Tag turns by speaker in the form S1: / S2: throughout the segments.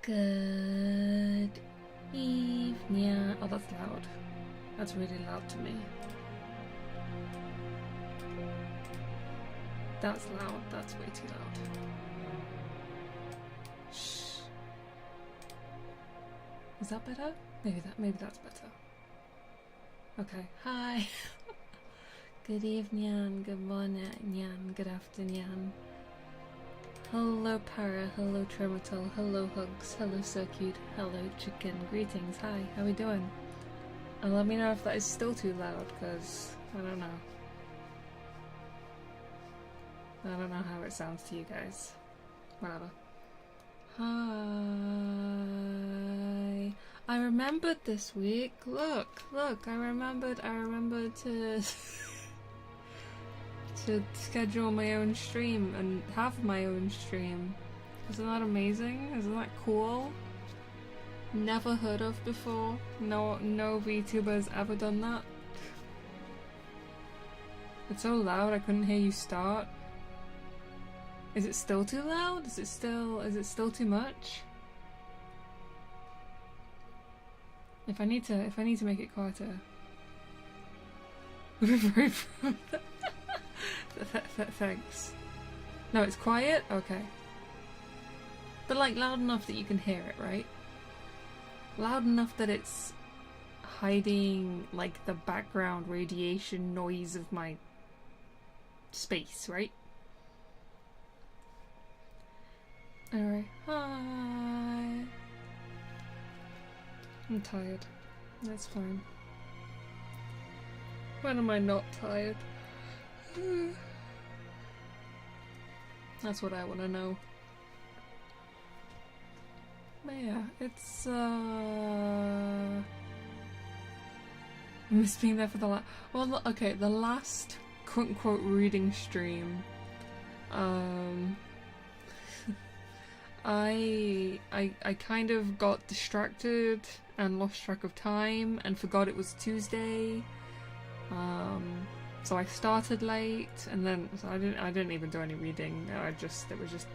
S1: Good evening. Oh, that's loud. That's really loud to me. That's loud. That's way too loud. Shh. Is that better? Maybe that's better. Okay. Hi. Good evening. Good morning. Good afternoon. Hello Para, hello Trematal, hello Hugs, hello Circuit, hello Chicken, greetings, hi, how we doing? And let me know if that is still too loud, because I don't know. I don't know how it sounds to you guys. Whatever. Hi. I remembered this week. Look, I remembered to to schedule my own stream and have my own stream. Isn't that amazing? Isn't that cool? Never heard of before. No VTuber's ever done that. It's so loud I couldn't hear you start. Is it still too loud? Is it still too much? If I need to make it quieter. We're very proud. Thanks. No, it's quiet? Okay. But like loud enough that you can hear it, right? Loud enough that it's hiding like the background radiation noise of my space, right? Alright. Hi. I'm tired. That's fine. When am I not tired? That's what I want to know. But yeah, it's I miss being there for the well, okay, the last quote-unquote reading stream. I kind of got distracted and lost track of time and forgot it was Tuesday. So I started late, and then so I didn't even do any reading. It was just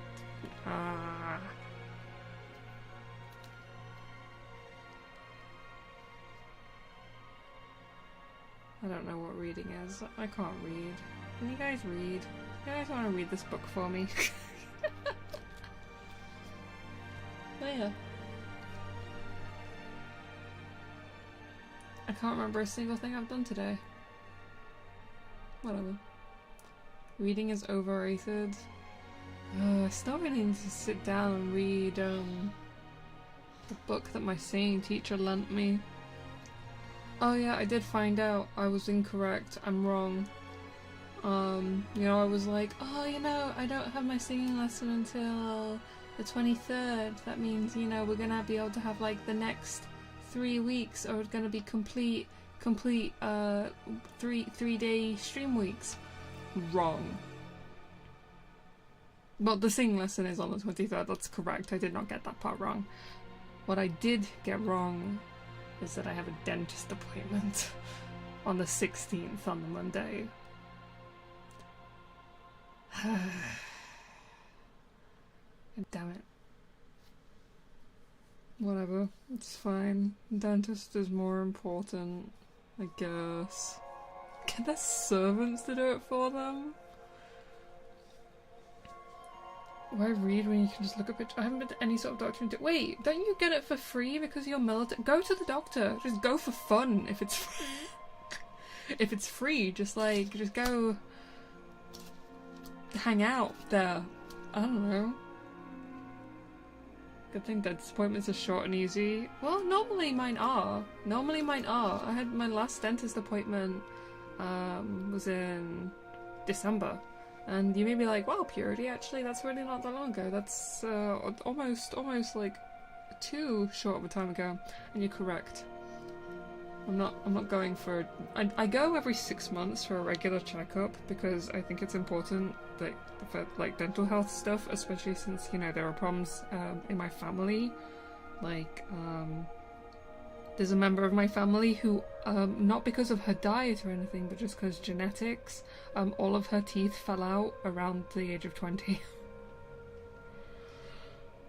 S1: I don't know what reading is. I can't read. Can you guys read? You guys want to read this book for me? Oh yeah. I can't remember a single thing I've done today. Whatever. Reading is overrated. I still really need to sit down and read the book that my singing teacher lent me. Oh yeah, I did find out I was incorrect. I'm wrong. You know, I was like, oh, you know, I don't have my singing lesson until the 23rd. That means, you know, we're gonna be able to have like the next 3 weeks are gonna be complete 3-day stream weeks. Wrong. Well, the singing lesson is on the 23rd, that's correct. I did not get that part wrong. What I did get wrong is that I have a dentist appointment on the 16th on the Monday. Damn it. Whatever, it's fine. Dentist is more important, I guess. Get their servants to do it for them? Why read when you can just look at pictures? I haven't been to any sort of doctor. Wait, don't you get it for free because you're military? Go to the doctor. Just go for fun if it's free. If it's free, just go hang out there. I don't know. Good thing dentist appointments are short and easy. Well, normally mine are. I had my last dentist appointment was in December. And you may be like, wow, Purity, actually, that's really not that long ago. That's almost like too short of a time ago. And you're correct. I'm not going for... I go every 6 months for a regular checkup because I think it's important that for like dental health stuff, especially since, you know, there are problems in my family. Like, there's a member of my family who, not because of her diet or anything, but just because genetics, all of her teeth fell out around the age of 20.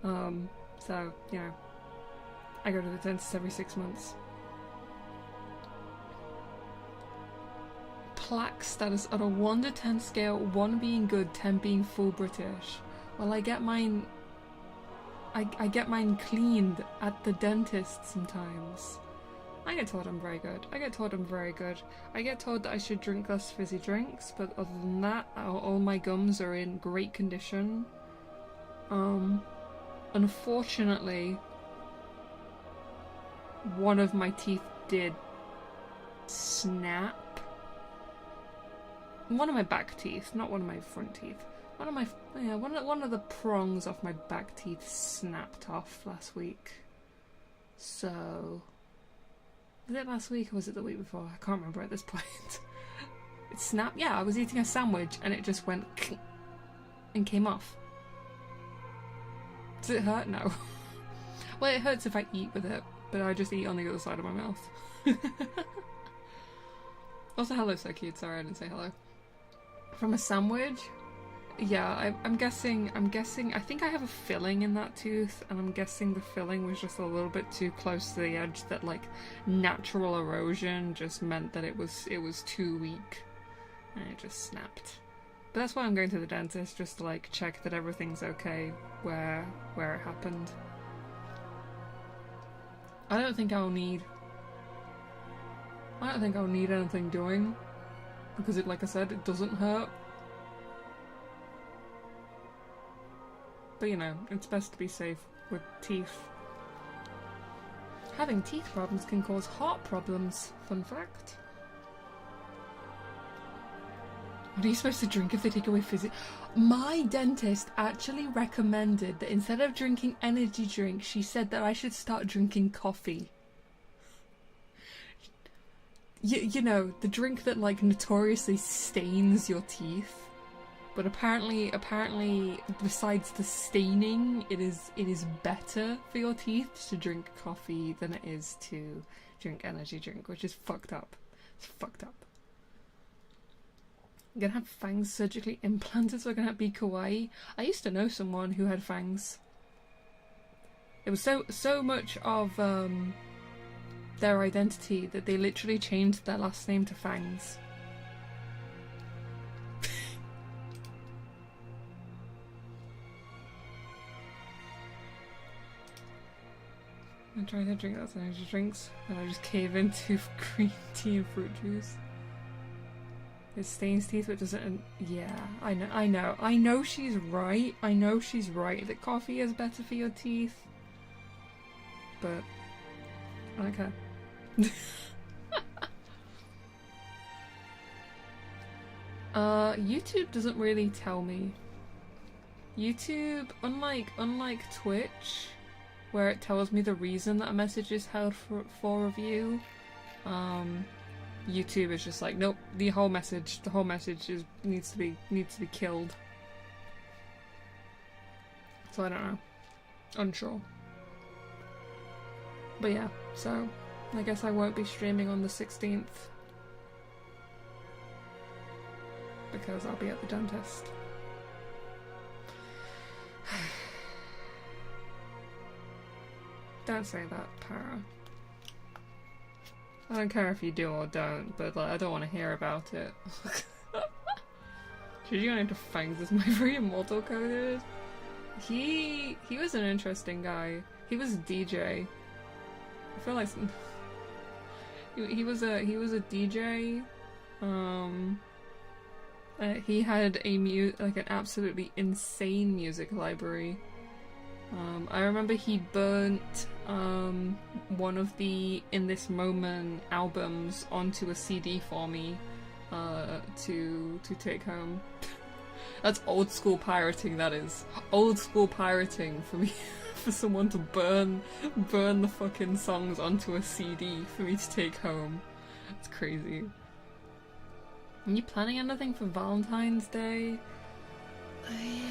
S1: So, you know, I go to the dentist every 6 months. Plaque status on a 1 to 10 scale, 1 being good, 10 being full British. Well, I get mine cleaned at the dentist sometimes. I get told I'm very good. I get told that I should drink less fizzy drinks, but other than that, all my gums are in great condition. Unfortunately, one of my teeth did snap. One of my back teeth, not one of my front teeth. One of the prongs off my back teeth snapped off last week. So, was it last week or was it the week before? I can't remember at this point. It snapped. Yeah, I was eating a sandwich and it just went and came off. Does it hurt? No. Well, it hurts if I eat with it, but I just eat on the other side of my mouth. Also, hello, so cute. Sorry, I didn't say hello. From a sandwich? Yeah, I'm guessing, I think I have a filling in that tooth, and I'm guessing the filling was just a little bit too close to the edge that, like, natural erosion just meant that it was too weak, and it just snapped. But that's why I'm going to the dentist, just to, like, check that everything's okay where it happened. I don't think I'll need anything doing, because it, like I said, it doesn't hurt. But you know, it's best to be safe with teeth. Having teeth problems can cause heart problems. Fun fact. What are you supposed to drink if they take away fizzy? My dentist actually recommended that instead of drinking energy drinks, she said that I should start drinking coffee. You know, the drink that, like, notoriously stains your teeth. But apparently, besides the staining, it is better for your teeth to drink coffee than it is to drink energy drink, which is fucked up. It's fucked up. I'm gonna have fangs surgically implanted so I can be kawaii. I used to know someone who had fangs. It was so much of their identity that they literally changed their last name to Fangs. I try to drink those energy drinks and I just cave into green tea and fruit juice. It stains teeth, but doesn't. Yeah, I know she's right. I know she's right that coffee is better for your teeth. But I don't care. YouTube doesn't really tell me. YouTube, unlike Twitch, where it tells me the reason that a message is held for review, YouTube is just like, nope, the whole message needs to be killed. So I don't know. Unsure. But yeah, so I guess I won't be streaming on the 16th. Because I'll be at the dentist. Don't say that, Para. I don't care if you do or don't, but like, I don't want to hear about it. Should you go into fangs as my very immortal coded? He was an interesting guy. He was a DJ. I feel like he was a DJ. He had an absolutely insane music library. I remember he burnt one of the In This Moment albums onto a CD for me to take home. That's old school pirating, that is. Old school pirating for me, for someone to burn the fucking songs onto a CD for me to take home. It's crazy. Are you planning anything for Valentine's Day? Yeah.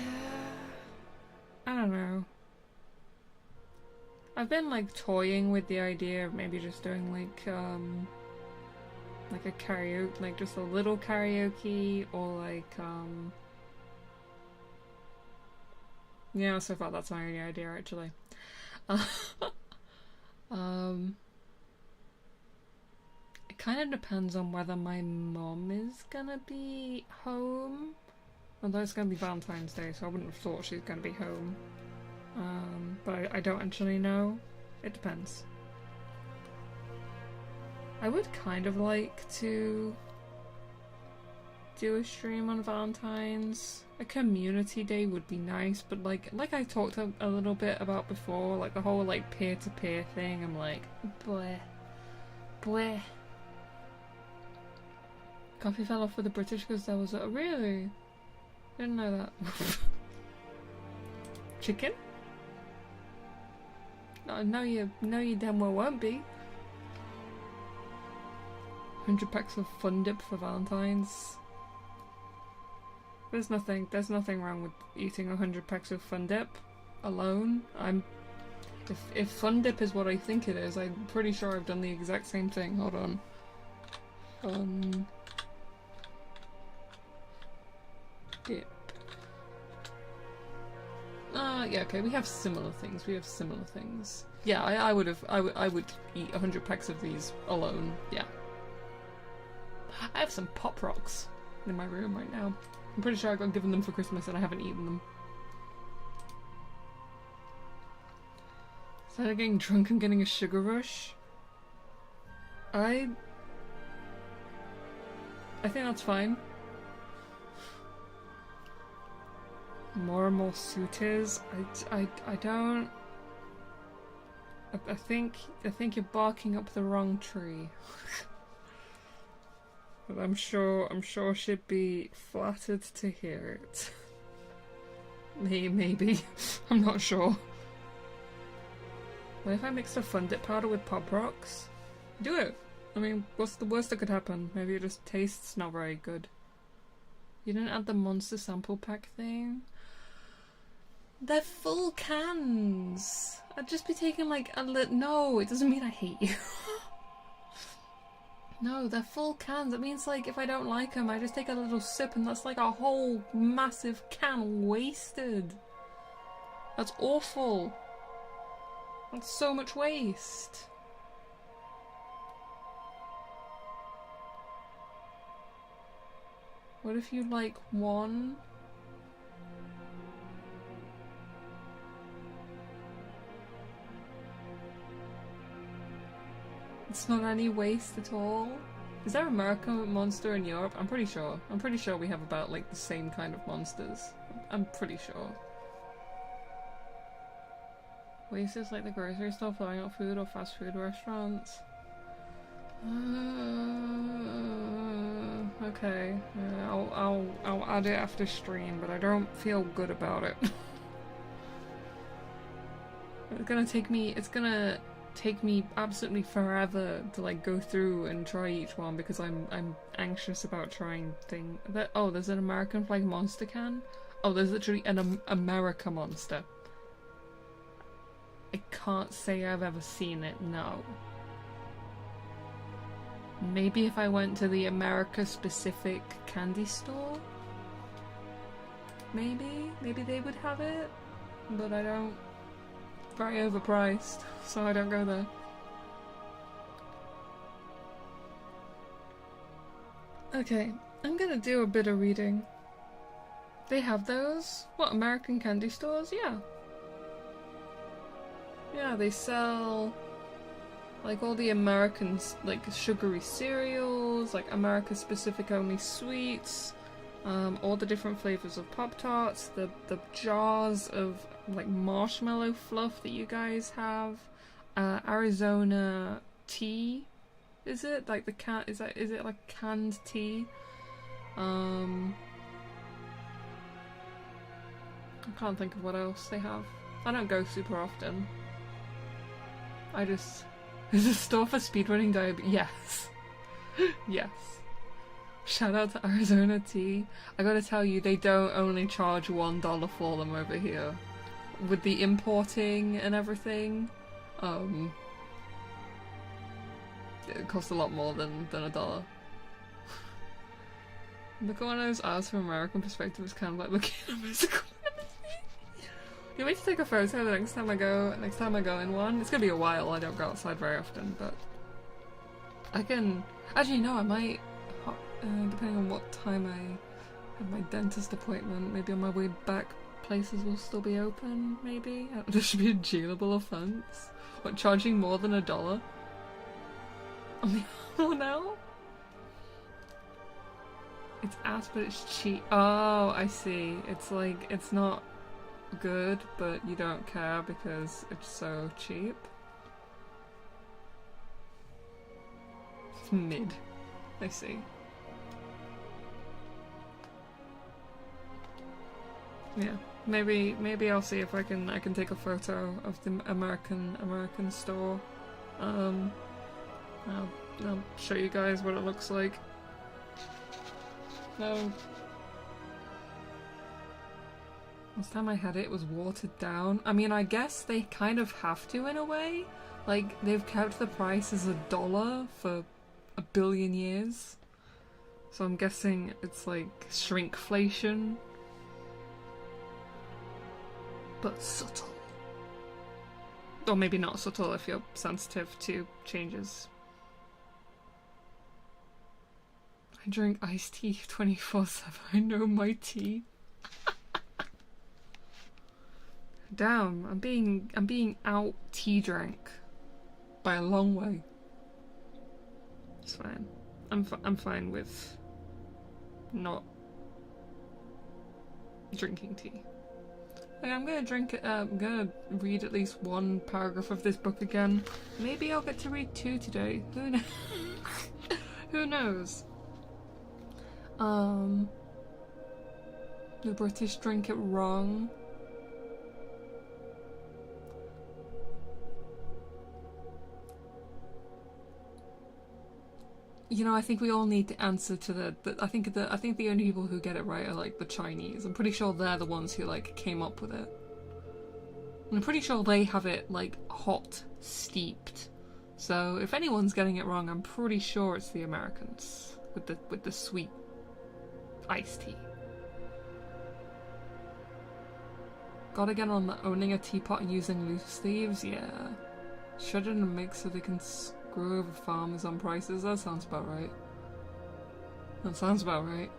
S1: I don't know. I've been like toying with the idea of maybe just doing like a karaoke, like just a little karaoke, or like yeah, so far that's my only idea actually. It kind of depends on whether my mom is gonna be home. Although it's gonna be Valentine's Day, so I wouldn't have thought she's gonna be home. But I don't actually know. It depends. I would kind of like to do a stream on Valentine's. A community day would be nice, but like I talked a little bit about before, like the whole like peer-to-peer thing, I'm like, bleh. Coffee fell off with the British because there was a... Really? Didn't know that. Chicken? No, you damn well won't be. 100 packs of Fun Dip for Valentine's. There's nothing wrong with eating 100 packs of Fun Dip alone. If Fun Dip is what I think it is, I'm pretty sure I've done the exact same thing. Hold on. Dip. Yeah, okay, we have similar things. Yeah, I would eat 100 packs of these alone. Yeah. I have some Pop Rocks in my room right now. I'm pretty sure I got given them for Christmas and I haven't eaten them. Instead of getting drunk and getting a sugar rush, I think that's fine. More and more suitors. I don't. I think you're barking up the wrong tree. But I'm sure she'd be flattered to hear it. Maybe. I'm not sure. What if I mixed a Fun Dip powder with Pop Rocks? Do it. I mean, what's the worst that could happen? Maybe it just tastes not very good. You didn't add the monster sample pack thing? They're full cans! I'd just be taking like a little... No, it doesn't mean I hate you. No, they're full cans. It means like if I don't like them, I just take a little sip and that's like a whole massive can wasted. That's awful. That's so much waste. What if you like one? It's not any waste at all. Is there American monster in Europe? I'm pretty sure. I'm pretty sure we have about like the same kind of monsters. I'm pretty sure. Waste is like the grocery store, throwing out food, or fast food restaurants. Okay. I'll add it after stream, but I don't feel good about it. It's gonna take me absolutely forever to like go through and try each one because I'm anxious about trying things. Oh, there's an American flag monster can. Oh, there's literally an America monster. I can't say I've ever seen it. No. Maybe if I went to the America specific candy store. Maybe they would have it, but I don't. Very overpriced, so I don't go there. Okay, I'm gonna do a bit of reading. They have those? What, American candy stores? Yeah. Yeah, they sell like all the American like sugary cereals, like America specific only sweets, all the different flavors of Pop-Tarts, the jars of like marshmallow fluff that you guys have, Arizona tea, is it? Like the can, is it like canned tea? I can't think of what else they have. I don't go super often. There's a store for speedrunning diabetes. Yes. Yes. Shout out to Arizona tea. I gotta tell you, they don't only charge $1 for them over here. With the importing and everything, it costs a lot more than $1. Look at one of those eyes from American perspective. It's kind of like looking at a musical. You want me to take a photo the next time I go in one? It's gonna be a while. I don't go outside very often, but I can. Actually, no, I might. Depending on what time I have my dentist appointment, maybe on my way back. Places will still be open, maybe? There should be a jailable offense. What, charging more than $1? Oh no? It's ass, but it's cheap. Oh, I see. It's like, it's not good, but you don't care because it's so cheap. It's mid. I see. Yeah. Maybe I'll see if I can take a photo of the American store. I'll show you guys what it looks like. No. Last time I had it was watered down. I mean, I guess they kind of have to in a way. Like, they've kept the price as $1 for a billion years. So I'm guessing it's like shrinkflation. But subtle. Or maybe not subtle if you're sensitive to changes. I drink iced tea 24/7. I know my tea. Damn, I'm being out tea drank by a long way. It's fine. I'm fine with not drinking tea. Okay, I'm gonna drink it. I'm gonna read at least one paragraph of this book again. Maybe I'll get to read 2 today. Who knows? Who knows? The British drink it wrong. You know, I think we all need to answer to I think the only people who get it right are like the Chinese. I'm pretty sure they're the ones who like came up with it. And I'm pretty sure they have it like hot steeped. So if anyone's getting it wrong, I'm pretty sure it's the Americans with the sweet iced tea. Gotta get on owning a teapot and using loose leaves, yeah. Shredded in a mix so they can screw over farmers on prices. That sounds about right. That sounds about right.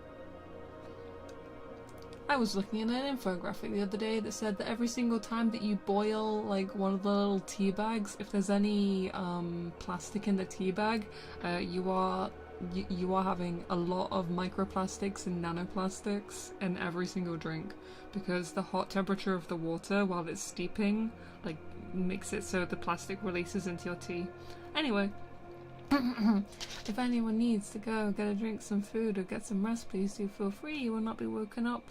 S1: I was looking at an infographic the other day that said that every single time that you boil like one of the little tea bags, if there's any plastic in the tea bag, you are having a lot of microplastics and nanoplastics in every single drink, because the hot temperature of the water while it's steeping like makes it so the plastic releases into your tea. Anyway, if anyone needs to go get a drink, some food, or get some rest, please do feel free. You will not be woken up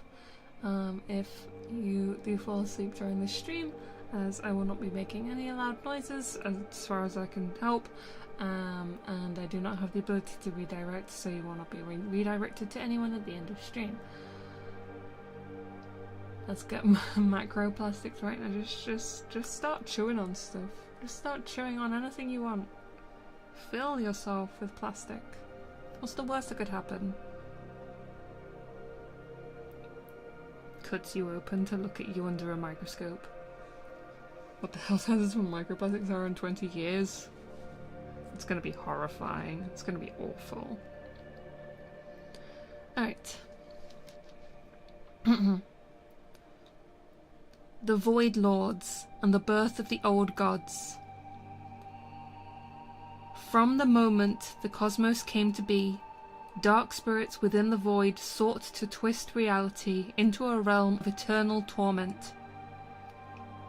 S1: if you do fall asleep during this stream, as I will not be making any loud noises as far as I can help. And I do not have the ability to redirect, so you will not be redirected to anyone at the end of stream. Let's get macroplastics right now. Just start chewing on stuff. Just start chewing on anything you want. Fill yourself with plastic. What's the worst that could happen? Cuts you open to look at you under a microscope. What the hell says what microplastics are in 20 years? It's gonna be horrifying. It's gonna be awful. Alright. The Void Lords and the birth of the old gods. From the moment the cosmos came to be, dark spirits within the void sought to twist reality into a realm of eternal torment.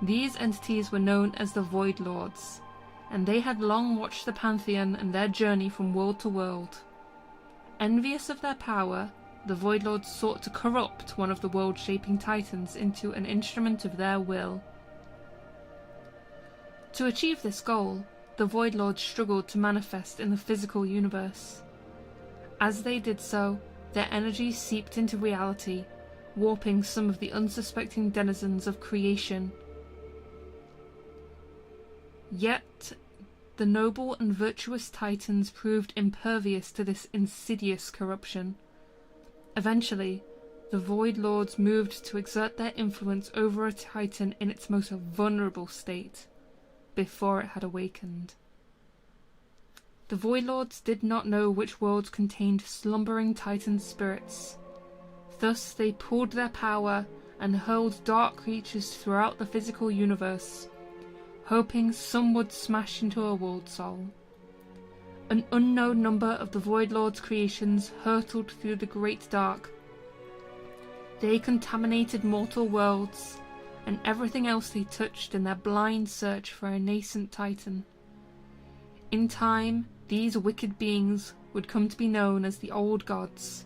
S1: These entities were known as the Void Lords, and they had long watched the Pantheon and their journey from world to world. Envious of their power, the Void Lords sought to corrupt one of the world-shaping titans into an instrument of their will. To achieve this goal, the Void Lords struggled to manifest in the physical universe. As they did so, their energy seeped into reality, warping some of the unsuspecting denizens of creation. Yet, the noble and virtuous titans proved impervious to this insidious corruption. Eventually, the Void Lords moved to exert their influence over a titan in its most vulnerable state, before it had awakened. The Void Lords did not know which worlds contained slumbering titan spirits. Thus they pooled their power and hurled dark creatures throughout the physical universe, hoping some would smash into a world soul. An unknown number of the Void Lords' creations hurtled through the great dark. They contaminated mortal worlds and everything else they touched in their blind search for a nascent titan. In time, these wicked beings would come to be known as the Old Gods.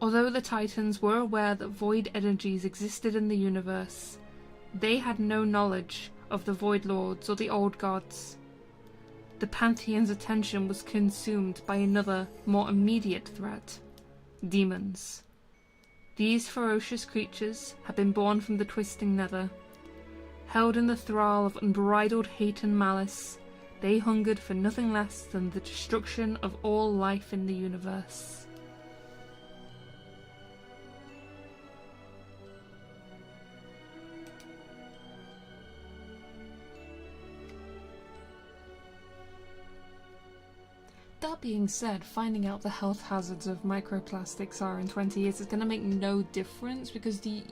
S1: Although the Titans were aware that void energies existed in the universe, they had no knowledge of the Void Lords or the Old Gods. The Pantheon's attention was consumed by another, more immediate threat: demons. These ferocious creatures had been born from the twisting nether. Held in the thrall of unbridled hate and malice, they hungered for nothing less than the destruction of all life in the universe. That being said, finding out the health hazards of microplastics are in 20 years is going to make no difference, because the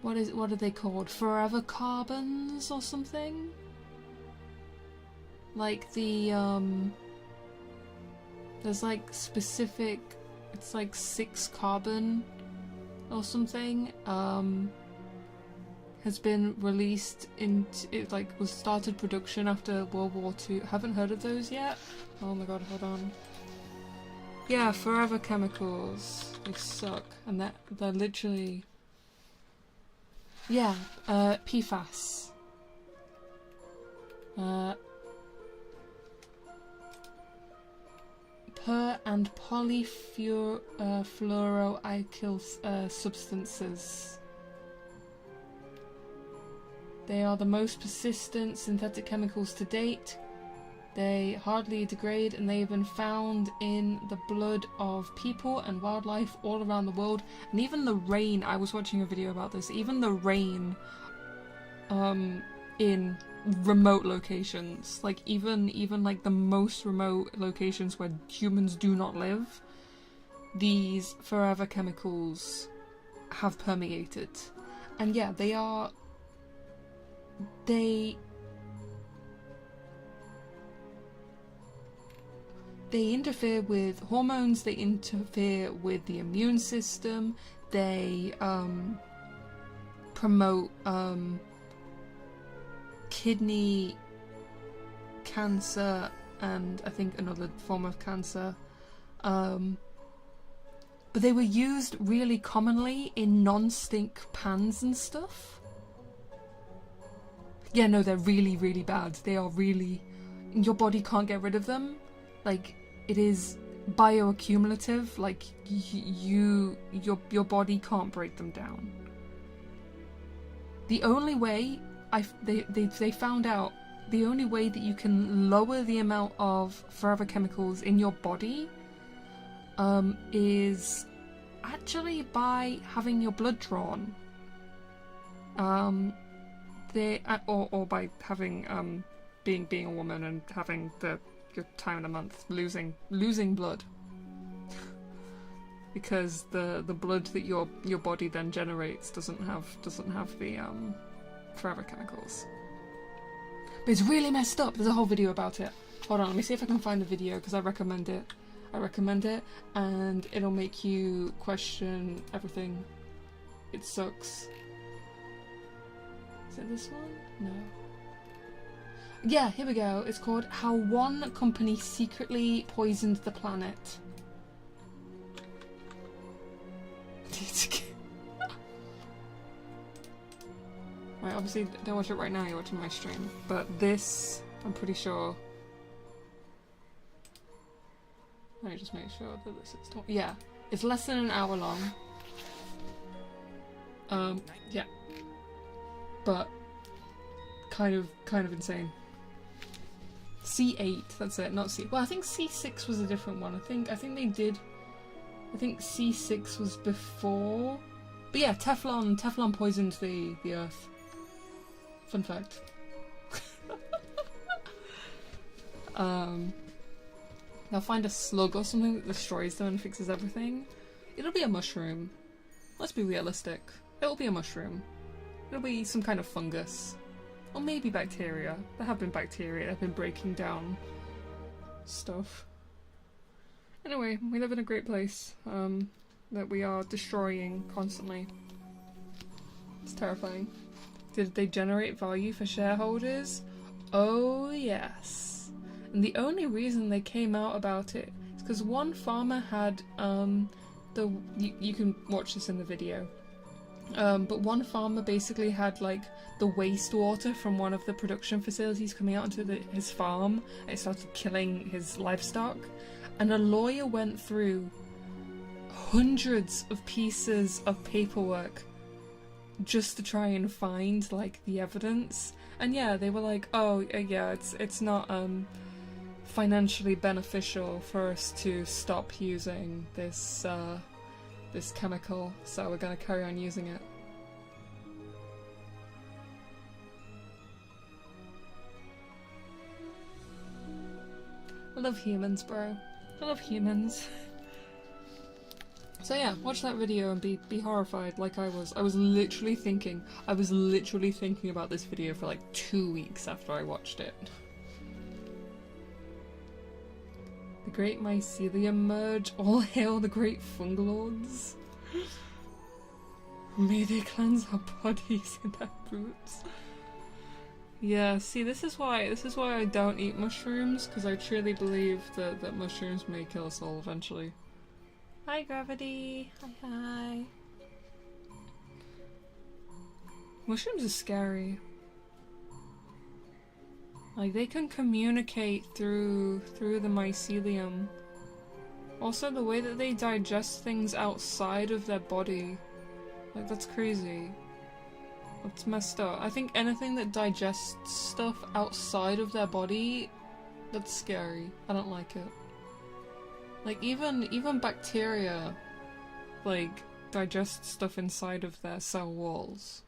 S1: what are they called? Forever carbons or something? Like the there's like specific, it's like 6 carbon or something, has been released into, it like was started production after World War II. Haven't heard of those yet? Oh my god, hold on. Yeah, forever chemicals. They suck. And they're literally... Yeah, PFAS. Per and polyfluoroalkyl substances. They are the most persistent synthetic chemicals to date. They hardly degrade, and they have been found in the blood of people and wildlife all around the world. And even the rain, I was watching a video about this, even the rain in remote locations, like even like the most remote locations where humans do not live, these forever chemicals have permeated. And yeah, they interfere with hormones, they interfere with the immune system, they promote kidney cancer and I think another form of cancer. But they were used really commonly in non-stink pans and stuff. Yeah, no, they're really, really bad. They are really... Your body can't get rid of them. Like, it is bioaccumulative. Like, your body can't break them down. The only way... They found out the only way that you can lower the amount of forever chemicals in your body is actually by having your blood drawn. Or by having being a woman and having your time in a month losing blood, because the blood that your body then generates doesn't have the forever chemicals. But it's really messed up. There's a whole video about it. Hold on, let me see if I can find the video because I recommend it. And it'll make you question everything. It sucks. Is it this one? No. Yeah, here we go. It's called How One Company Secretly Poisoned the Planet. Right, obviously don't watch it right now, you're watching my stream. But this, I'm pretty sure... Let me just make sure that this is... Yeah, it's less than an hour long. Yeah. But kind of insane. C8, that's it, not C... Well, I think C6 was a different one. I think they did... I think C6 was before... But yeah, Teflon poisoned the Earth. Fun fact. They'll find a slug or something that destroys them and fixes everything. It'll be a mushroom. Let's be realistic. It'll be a mushroom. It'll be some kind of fungus. Or maybe bacteria. There have been bacteria that have been breaking down stuff. Anyway, we live in a great place that we are destroying constantly. It's terrifying. Did they generate value for shareholders? Oh yes. And the only reason they came out about it is because one farmer had you can watch this in the video. But one farmer basically had like the wastewater from one of the production facilities coming out into his farm, and it started killing his livestock. And a lawyer went through hundreds of pieces of paperwork just to try and find like the evidence. And yeah, they were like, oh yeah, it's not financially beneficial for us to stop using this this chemical, so we're gonna carry on using it. I love humans, bro. I love humans. So yeah, watch that video and be horrified like I was. I was literally thinking about this video for like 2 weeks after I watched it. The great mycelium merge, all hail the great fungalords. May they cleanse our bodies in their boots. Yeah, see, this is why I don't eat mushrooms, because I truly believe that mushrooms may kill us all eventually. Hi, Gravity. Hi. Mushrooms are scary. Like, they can communicate through the mycelium. Also, the way that they digest things outside of their body. Like, that's crazy. That's messed up. I think anything that digests stuff outside of their body, that's scary. I don't like it. Like, even bacteria, like, digest stuff inside of their cell walls.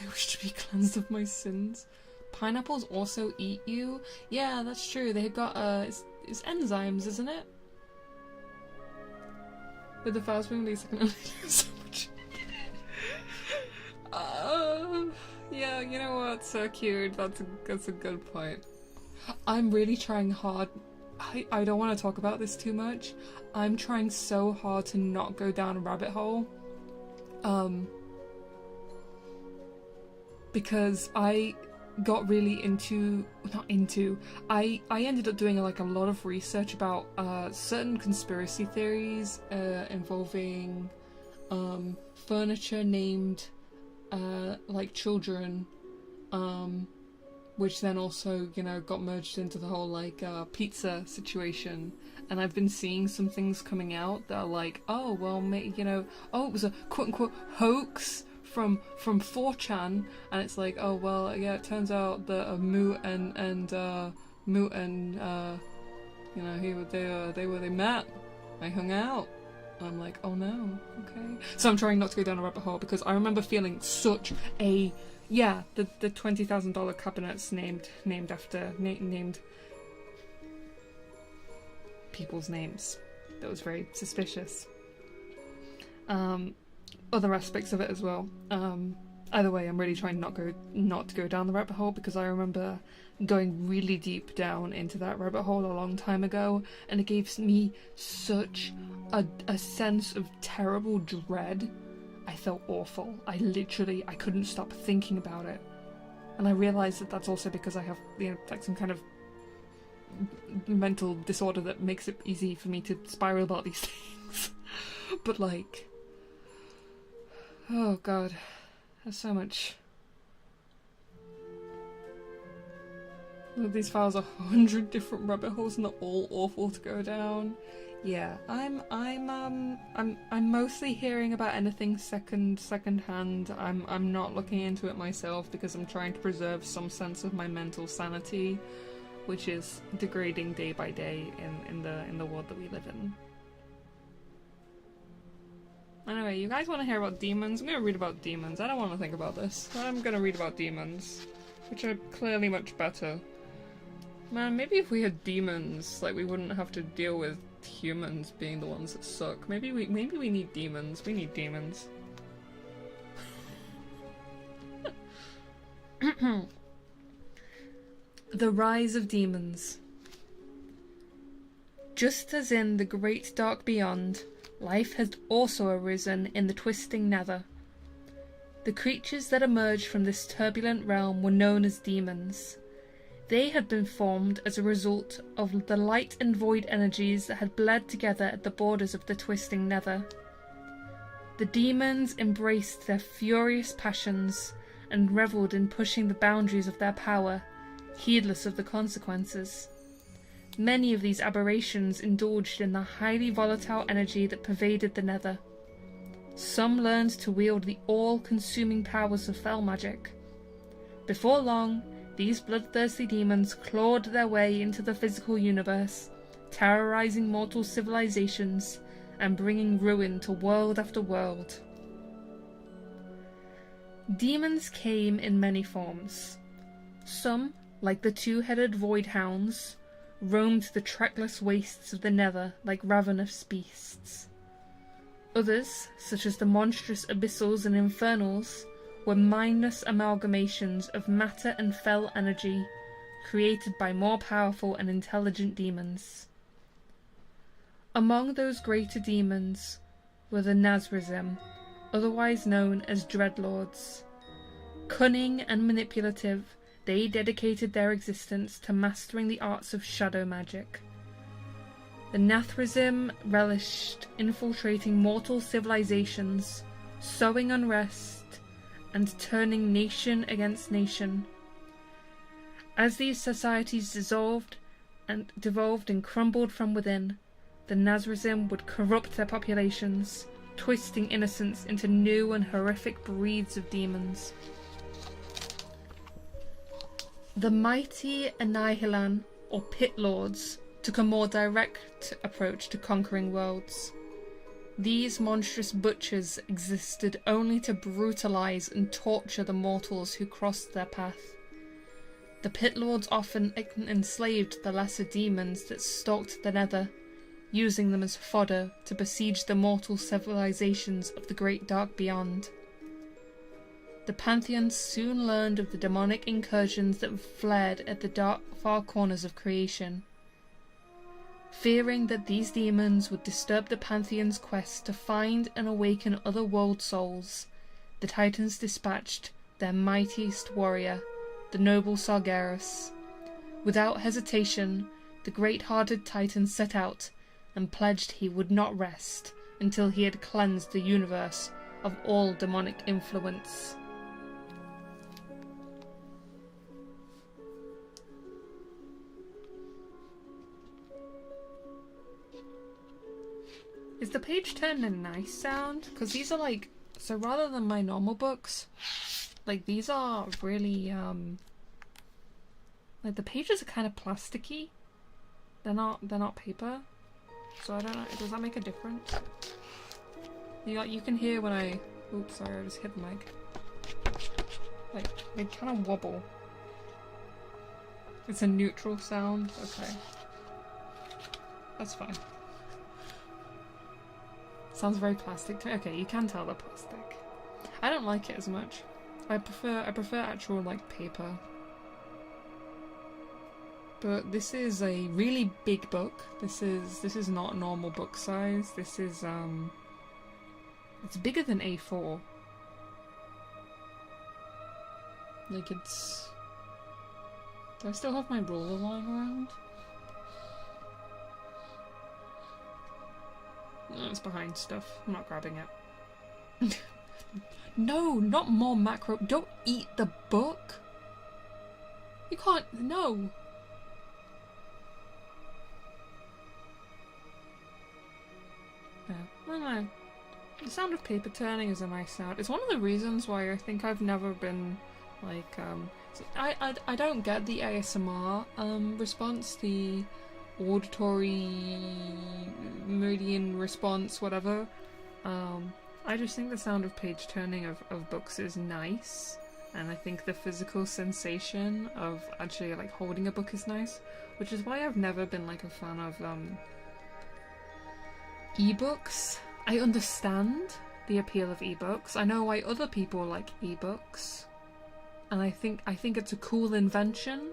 S1: I wish to be cleansed of my sins. pineapples also eat you? Yeah, that's true. They've got it's enzymes, isn't it? With the fast moving leaves, I can only do so much. Yeah, you know what? So cute. That's a good point. I'm really trying hard. I don't want to talk about this too much. I'm trying so hard to not go down a rabbit hole. Because I got really I ended up doing like a lot of research about certain conspiracy theories involving furniture named like children, which then also, you know, got merged into the whole like pizza situation. And I've been seeing some things coming out that are like, oh well, you know, oh, it was a quote unquote hoax from 4chan, and it's like, oh well, yeah, it turns out that Moot and you know, they met, they hung out. And I'm like, oh no, okay. So I'm trying not to go down a rabbit hole, because I remember feeling such a the $20,000 cabinets named people's names. That was very suspicious. Other aspects of it as well. Either way, I'm really trying not to go down the rabbit hole, because I remember going really deep down into that rabbit hole a long time ago, and it gave me such a sense of terrible dread. I felt awful. I couldn't stop thinking about it. And I realised that that's also because I have, you know, like some kind of mental disorder that makes it easy for me to spiral about these things. But like, oh god, there's so much. These files are 100 different rabbit holes, and they're all awful to go down. Yeah, I'm mostly hearing about anything secondhand. I'm not looking into it myself, because I'm trying to preserve some sense of my mental sanity, which is degrading day by day in the world that we live in. Anyway, you guys want to hear about demons? I'm going to read about demons. I don't want to think about this. I'm going to read about demons, which are clearly much better. Man, maybe if we had demons, like, we wouldn't have to deal with humans being the ones that suck. Maybe we need demons. We need demons. The Rise of Demons. Just as in the great dark beyond, life has also arisen in the twisting nether. The creatures that emerged from this turbulent realm were known as demons. They had been formed as a result of the light and void energies that had bled together at the borders of the twisting nether. The demons embraced their furious passions and revelled in pushing the boundaries of their power, heedless of the consequences. Many of these aberrations indulged in the highly volatile energy that pervaded the nether. Some learned to wield the all-consuming powers of fell magic. Before long, these bloodthirsty demons clawed their way into the physical universe, terrorizing mortal civilizations and bringing ruin to world after world. Demons came in many forms. Some, like the two-headed void hounds, roamed the trackless wastes of the nether like ravenous beasts. Others, such as the monstrous abyssals and infernals, were mindless amalgamations of matter and fell energy, created by more powerful and intelligent demons. Among those greater demons were the Nazrazim, otherwise known as Dreadlords. Cunning and manipulative, they dedicated their existence to mastering the arts of shadow magic. The Nazrazim relished infiltrating mortal civilizations, sowing unrest, and turning nation against nation. As these societies dissolved and devolved and crumbled from within, the Nazrazim would corrupt their populations, twisting innocence into new and horrific breeds of demons. The mighty Anihilan, or Pit Lords, took a more direct approach to conquering worlds. These monstrous butchers existed only to brutalize and torture the mortals who crossed their path. The Pit Lords often enslaved the lesser demons that stalked the Nether, using them as fodder to besiege the mortal civilizations of the great dark beyond. The Pantheons soon learned of the demonic incursions that flared at the dark far corners of creation. Fearing that these demons would disturb the Pantheon's quest to find and awaken other world souls, the Titans dispatched their mightiest warrior, the noble Sargeras. Without hesitation, the great-hearted Titan set out and pledged he would not rest until he had cleansed the universe of all demonic influence. Is the page turn a nice sound? Because these are like, so rather than my normal books, like these are really, like the pages are kind of plasticky. They're not paper. So I don't know, does that make a difference? You can hear when I, oops, sorry, I just hit the mic. Like, they kind of wobble. It's a neutral sound, okay. That's fine. Sounds very plastic to me. Okay, you can tell they're plastic. I don't like it as much. I prefer actual like paper. But this is a really big book. This is not normal book size. This is it's bigger than A4. Like it's, do I still have my ruler lying around? No, it's behind stuff. I'm not grabbing it. No, not more macro. Don't eat the book. You can't. No. Yeah, I don't know. The sound of paper turning is a nice sound. It's one of the reasons why I think I've never been like I don't get the ASMR response, the auditory meridian response, whatever. I just think the sound of page turning of books is nice, and I think the physical sensation of actually like holding a book is nice, which is why I've never been like a fan of ebooks. I understand the appeal of ebooks. I know why other people like ebooks, and I think it's a cool invention.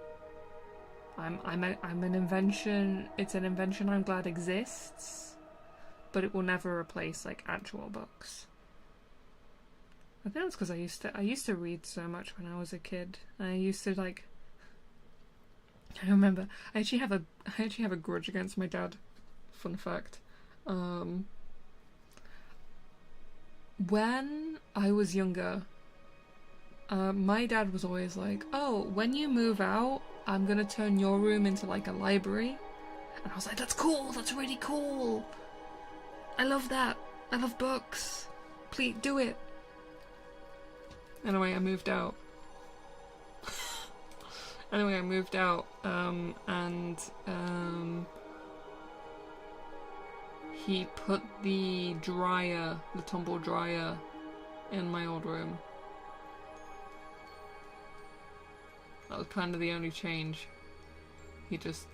S1: I'm an invention. It's an invention I'm glad exists, but it will never replace like actual books. I think it's because I used to read so much when I was a kid. I used to like. I remember I actually have a grudge against my dad. Fun fact. When I was younger, my dad was always like, "Oh, when you move out, I'm gonna turn your room into like a library." And I was like, "That's cool, that's really cool. I love that. I love books. Please do it." Anyway, I moved out. And he put the tumble dryer in my old room. That was kind of the only change. He just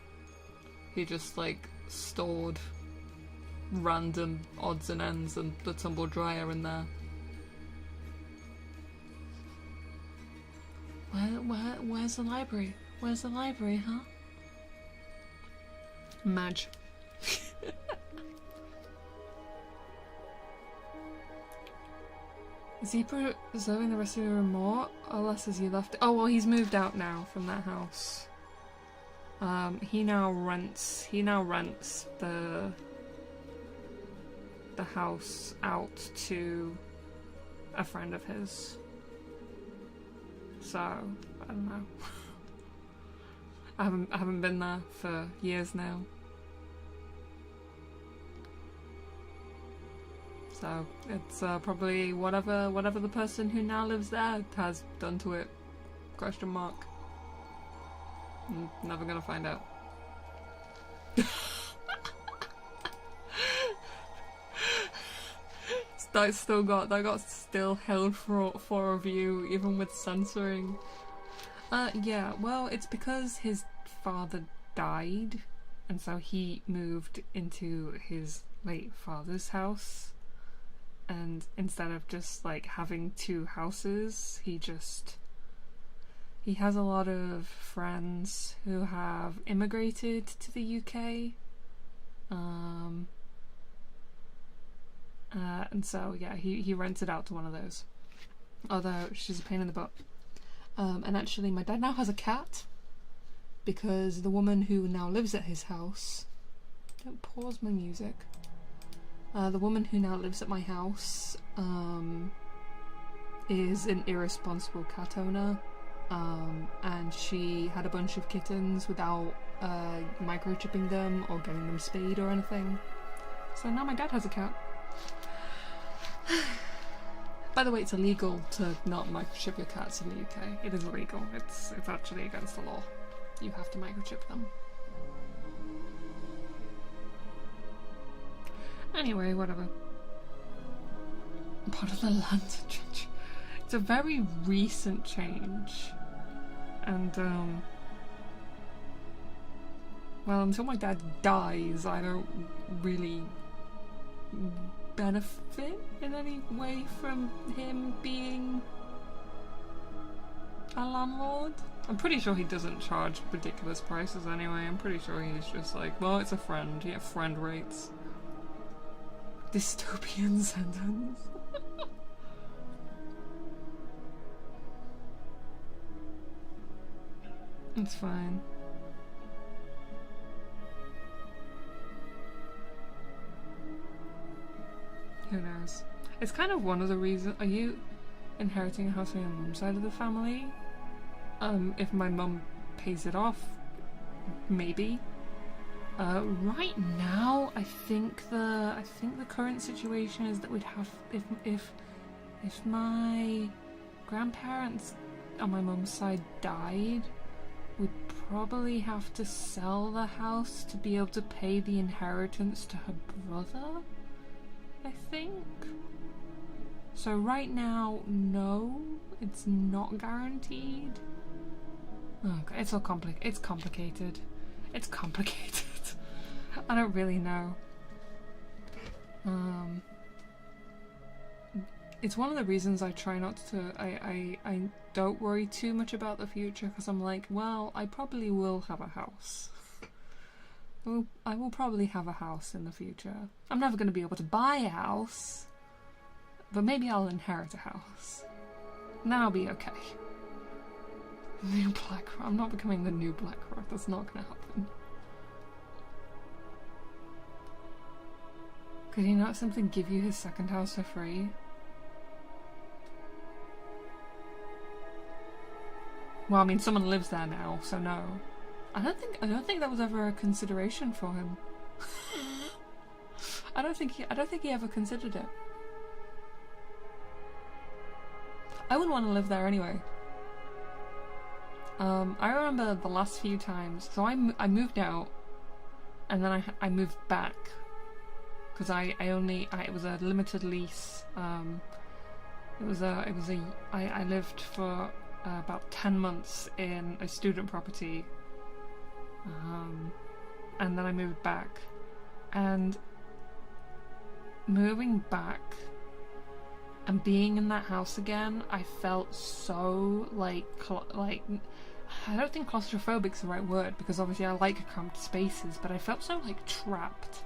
S1: like stored random odds and ends and the tumble dryer in there. Where's the library? Where's the library, huh? Madge. Is he preserving the rest of the room more or less as you left it? Oh, well, he's moved out now from that house. He now rents the house out to a friend of his. So, I don't know. I haven't been there for years now. So it's probably whatever the person who now lives there has done to it. Question mark. I'm never gonna find out. that got still held for review even with censoring. Yeah, well, it's because his father died, and so he moved into his late father's house. And instead of just like having two houses, he has a lot of friends who have immigrated to the UK. And so yeah, he rents it out to one of those. Although she's a pain in the butt. And actually my dad now has a cat because the woman who now lives at his house, don't pause my music. The woman who now lives at my house is an irresponsible cat owner, and she had a bunch of kittens without microchipping them or getting them spayed or anything. So now my dad has a cat. By the way, it's illegal to not microchip your cats in the UK. It is illegal. It's actually against the law. You have to microchip them. Anyway, whatever. Part of the land change. It's a very recent change. And, well, until my dad dies, I don't really benefit in any way from him being a landlord. I'm pretty sure he doesn't charge ridiculous prices anyway. I'm pretty sure he's just like, well, it's a friend. You get friend rates. Dystopian sentence. It's fine. Who knows? It's kind of one of the reasons. Are you inheriting a house on your mum's side of the family? If my mum pays it off, maybe. Right now, I think the current situation is that we'd have if my grandparents on my mum's side died, we'd probably have to sell the house to be able to pay the inheritance to her brother, I think. So right now, no, it's not guaranteed. Okay, it's all it's complicated. It's complicated. I don't really know. It's one of the reasons I try not to. I don't worry too much about the future because I'm like, well, I probably will have a house. I will probably have a house in the future. I'm never going to be able to buy a house, but maybe I'll inherit a house. And then I'll be okay. New Blackrock. I'm not becoming the new Blackrock. That's not going to happen. Could he not simply give you his second house for free? Well, I mean, someone lives there now, so no. I don't think that was ever a consideration for him. I don't think he ever considered it. I wouldn't want to live there anyway. I remember the last few times. So I moved out, and then I moved back because it was a limited lease. I lived for about 10 months in a student property, and then I moved back. And moving back and being in that house again, I felt so like I don't think claustrophobic is the right word because obviously I like cramped spaces, but I felt so like trapped,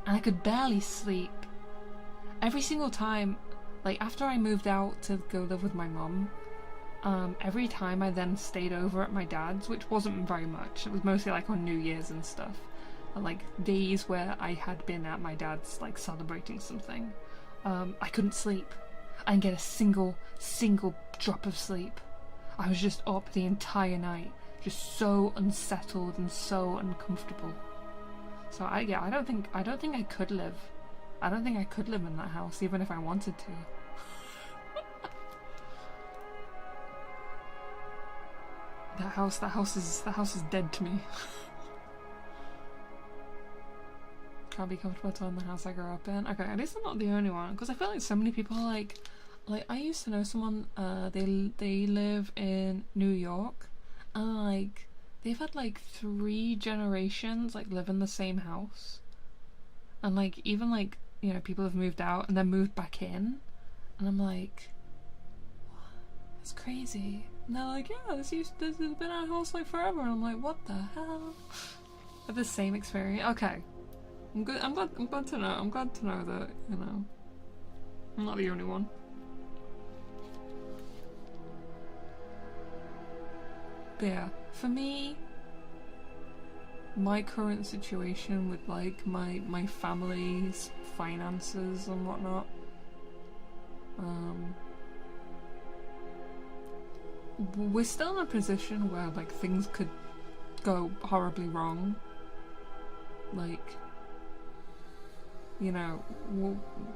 S1: and I could barely sleep. Every single time, like after I moved out to go live with my mum, every time I then stayed over at my dad's, which wasn't very much, it was mostly like on New Year's and stuff, and like days where I had been at my dad's like celebrating something, I couldn't sleep. I didn't get a single drop of sleep. I was just up the entire night, just so unsettled and so uncomfortable. So I don't think I could live. I don't think I could live in that house even if I wanted to. That house is dead to me. Can't be comfortable in the house I grew up in. Okay, at least I'm not the only one, because I feel like so many people are like, like, I used to know someone, they live in New York, and, like, they've had, like, 3 generations, like, live in the same house. And, like, even, like, you know, people have moved out and then moved back in. And I'm like, what? That's crazy. And they're like, yeah, this has been our house, like, forever. And I'm like, what the hell? I have the same experience. Okay. I'm glad to know. I'm glad to know that, you know, I'm not the only one. But yeah, for me, my current situation with, like, my family's finances and whatnot, we're still in a position where, like, things could go horribly wrong. Like, you know,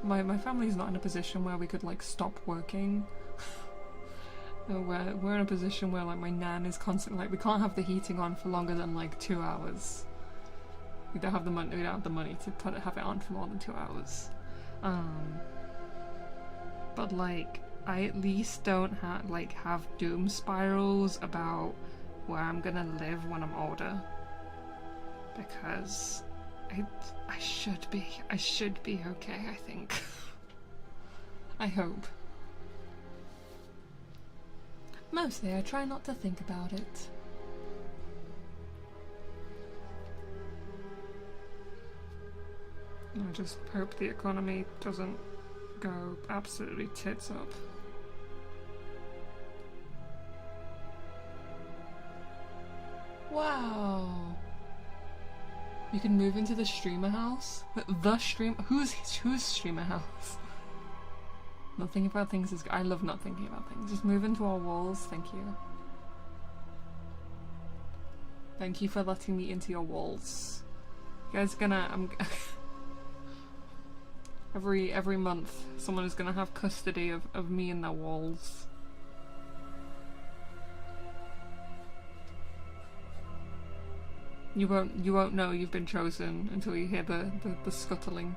S1: my family's not in a position where we could, like, stop working. We're in a position where, like, my nan is constantly, like, we can't have the heating on for longer than, like, 2 hours. We don't have the money to have it on for more than 2 hours. But, like, I at least don't have doom spirals about where I'm gonna live when I'm older, because I should be okay, I think. I hope. Mostly I try not to think about it. I just hope the economy doesn't go absolutely tits up. Wow. You can move into the streamer house? Whose streamer house? Not thinking about things is... I love not thinking about things. Just move into our walls, thank you. Thank you for letting me into your walls. You guys are gonna... Every month, someone is gonna have custody of me in their walls. You won't know you've been chosen until you hear the scuttling.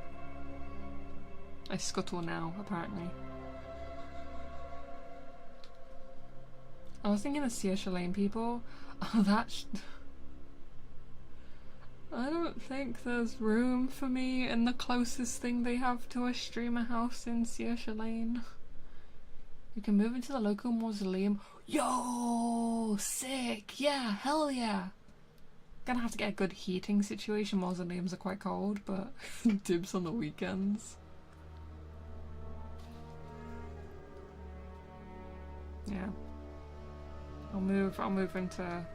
S1: I scuttle now, apparently. I was thinking of Saoirse Lane people. Oh, I don't think there's room for me in the closest thing they have to a streamer house in Saoirse Lane. You can move into the local mausoleum. Yo! Sick! Yeah, hell yeah! Gonna have to get a good heating situation. Mausoleums are quite cold, but dibs on the weekends. Yeah. I'll move into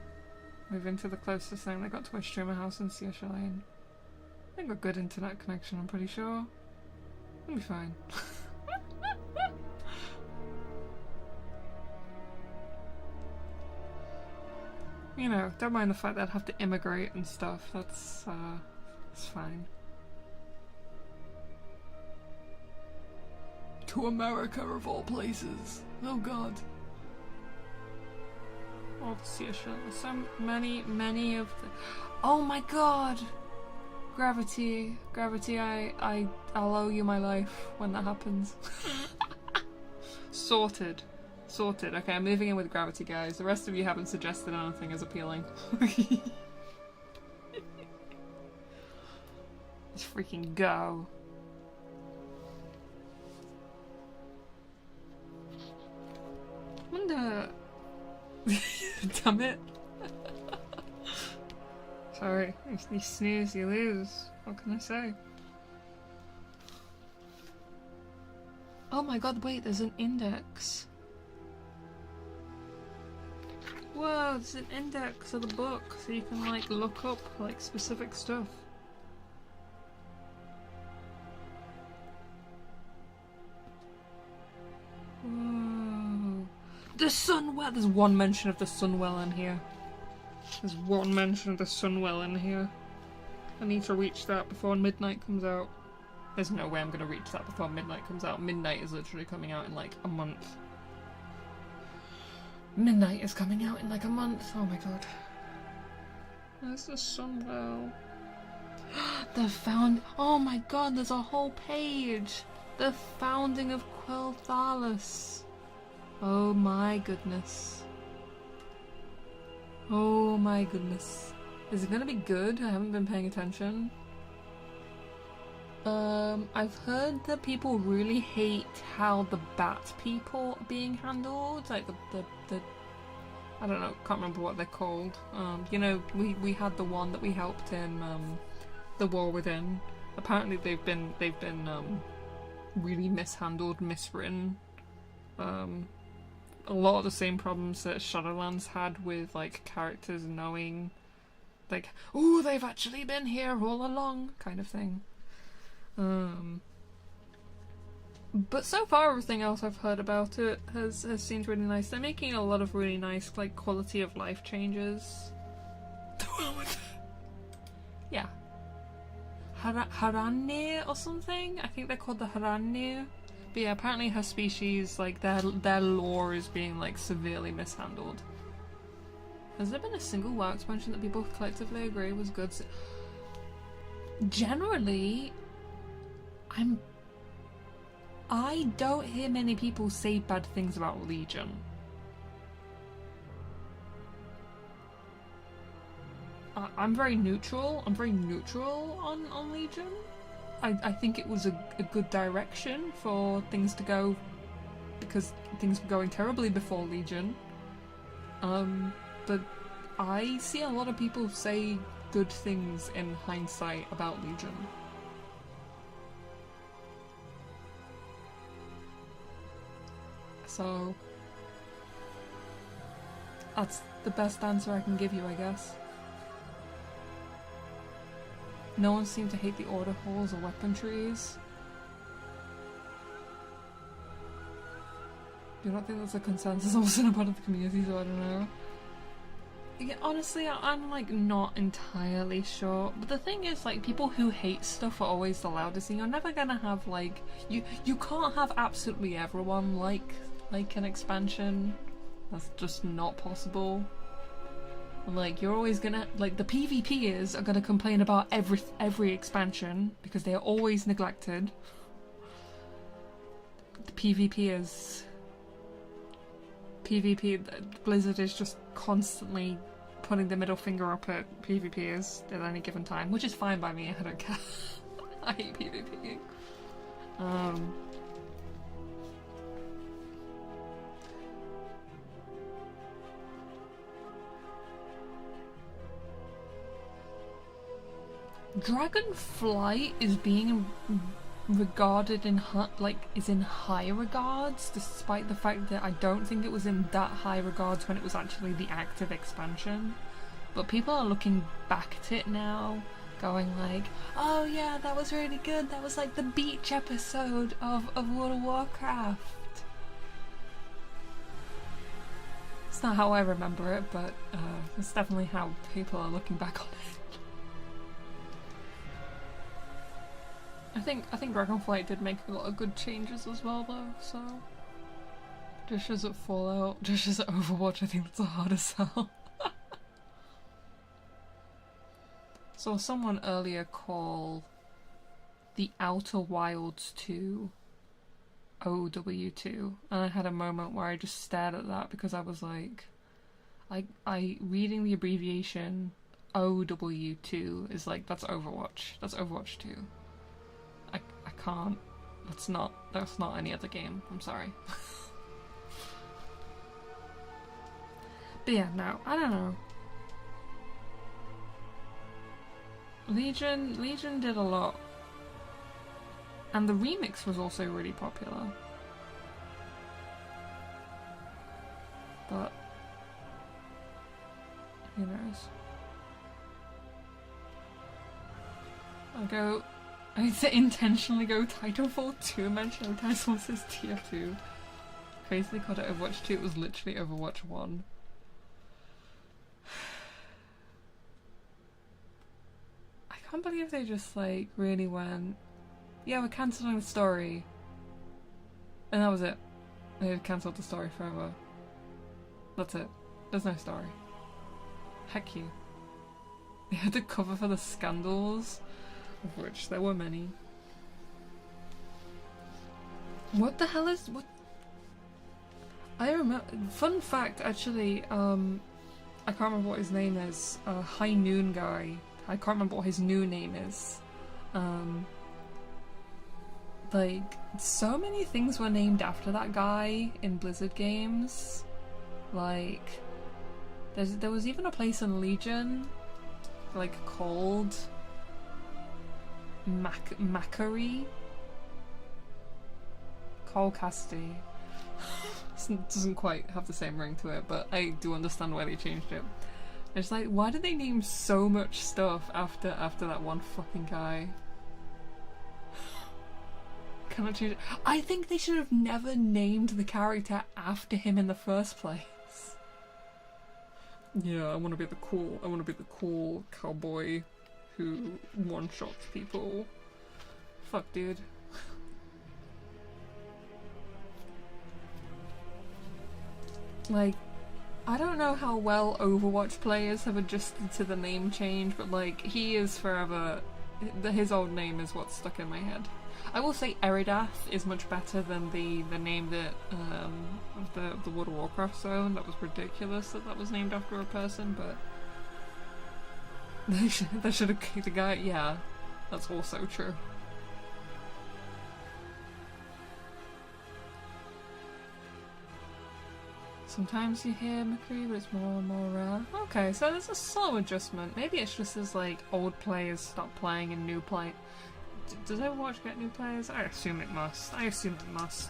S1: the closest thing that got to a streamer house in Saoirse Lane. I think got good internet connection, I'm pretty sure. It'll be fine. You know, don't mind the fact that I'd have to immigrate and stuff. That's fine. To America of all places. Oh god. Oh, Saoirse. So many of the... Oh my god! Gravity, I'll owe you my life when that happens. Sorted. Okay, I'm moving in with Gravity, guys. The rest of you haven't suggested anything as appealing. Let's freaking go. Wonder... Damn it. Sorry, you snooze, you lose. What can I say? Oh my god, wait, there's an index. Whoa, there's an index of the book, so you can, like, look up, like, specific stuff. Whoa. The Sunwell! There's one mention of the Sunwell in here. There's one mention of the Sunwell in here. I need to reach that before midnight comes out. There's no way I'm gonna reach that before midnight comes out. Midnight is literally coming out in, like, a month. Midnight is coming out in like a month. Oh my god. There's the Sunwell. The found. Oh my god, there's a whole page. The founding of Quel'Thalas. Oh my goodness. Oh my goodness. Is it gonna be good? I haven't been paying attention. I've heard that people really hate how the bat people are being handled. Like the I don't know, can't remember what they're called. You know, we had the one that we helped in the War Within. Apparently they've been really mishandled, miswritten. A lot of the same problems that Shadowlands had with like characters knowing, like, oh, they've actually been here all along, kind of thing. But so far everything else I've heard about it has seemed really nice. They're making a lot of really nice like quality of life changes. Yeah. Haranir or something? I think they're called the Haranir. But yeah, apparently her species, like their lore is being like severely mishandled. Has there been a single WoW expansion that people collectively agree was good? Generally, I don't hear many people say bad things about Legion. I'm very neutral. I'm very neutral on Legion. I think it was a good direction for things to go, because things were going terribly before Legion. But I see a lot of people say good things in hindsight about Legion. So that's the best answer I can give you, I guess. No one seemed to hate the order halls or weapon trees. Do not think that's a consensus also in a part of the community, so I don't know. Yeah, honestly, I'm like not entirely sure. But the thing is, like, people who hate stuff are always the loudest, and you're never gonna have like you can't have absolutely everyone like an expansion. That's just not possible. Like, you're always gonna, like, the PvPers are gonna complain about every expansion because they are always neglected. The PvPers, Blizzard is just constantly putting the middle finger up at PvPers at any given time, which is fine by me. I don't care. I hate PvPing. Dragonflight is being regarded in is in high regards, despite the fact that I don't think it was in that high regards when it was actually the active expansion. But people are looking back at it now, going like, oh yeah, that was really good, that was like the beach episode of World of Warcraft. It's not how I remember it, but it's definitely how people are looking back on it. I think Dragonflight did make a lot of good changes as well though, so just as at Fallout, just as at Overwatch, I think that's a harder sell. Saw someone earlier call the Outer Wilds 2 OW2, and I had a moment where I just stared at that because I was like, I reading the abbreviation OW2 is like, that's Overwatch. That's Overwatch 2. I can't. That's not any other game. I'm sorry. But yeah, no, I don't know. Legion did a lot. And the remix was also really popular. But who knows? I intentionally go Titanfall 2 mention every time someone says tier 2. Crazily called it Overwatch 2, it was literally Overwatch 1. I can't believe they just like really went, yeah, we're cancelling the story. And that was it. They've cancelled the story forever. That's it. There's no story. Heck you. They had to cover for the scandals, of which there were many. What the hell is what? I remember. Fun fact, actually. I can't remember what his name is. High Noon guy. I can't remember what his new name is. Like, so many things were named after that guy in Blizzard games. Like, there was even a place in Legion, like, called Macquarie? Cole Cassidy. Doesn't quite have the same ring to it, but I do understand why they changed it. It's like, why did they name so much stuff after that one fucking guy? Cannot change it. I think they should have never named the character after him in the first place. Yeah, I want to be the cool cowboy who one-shots people. Fuck, dude. Like, I don't know how well Overwatch players have adjusted to the name change, but like, he is forever, his old name is what's stuck in my head. I will say Eridath is much better than the name that, of the World of Warcraft zone. That was ridiculous that was named after a person, but they should have, the guy, yeah, that's also true. Sometimes you hear McCree, but it's more and more rare. Okay, so there's a slow adjustment. Maybe it's just as like old players stop playing and new play. Does Overwatch get new players? I assume it must.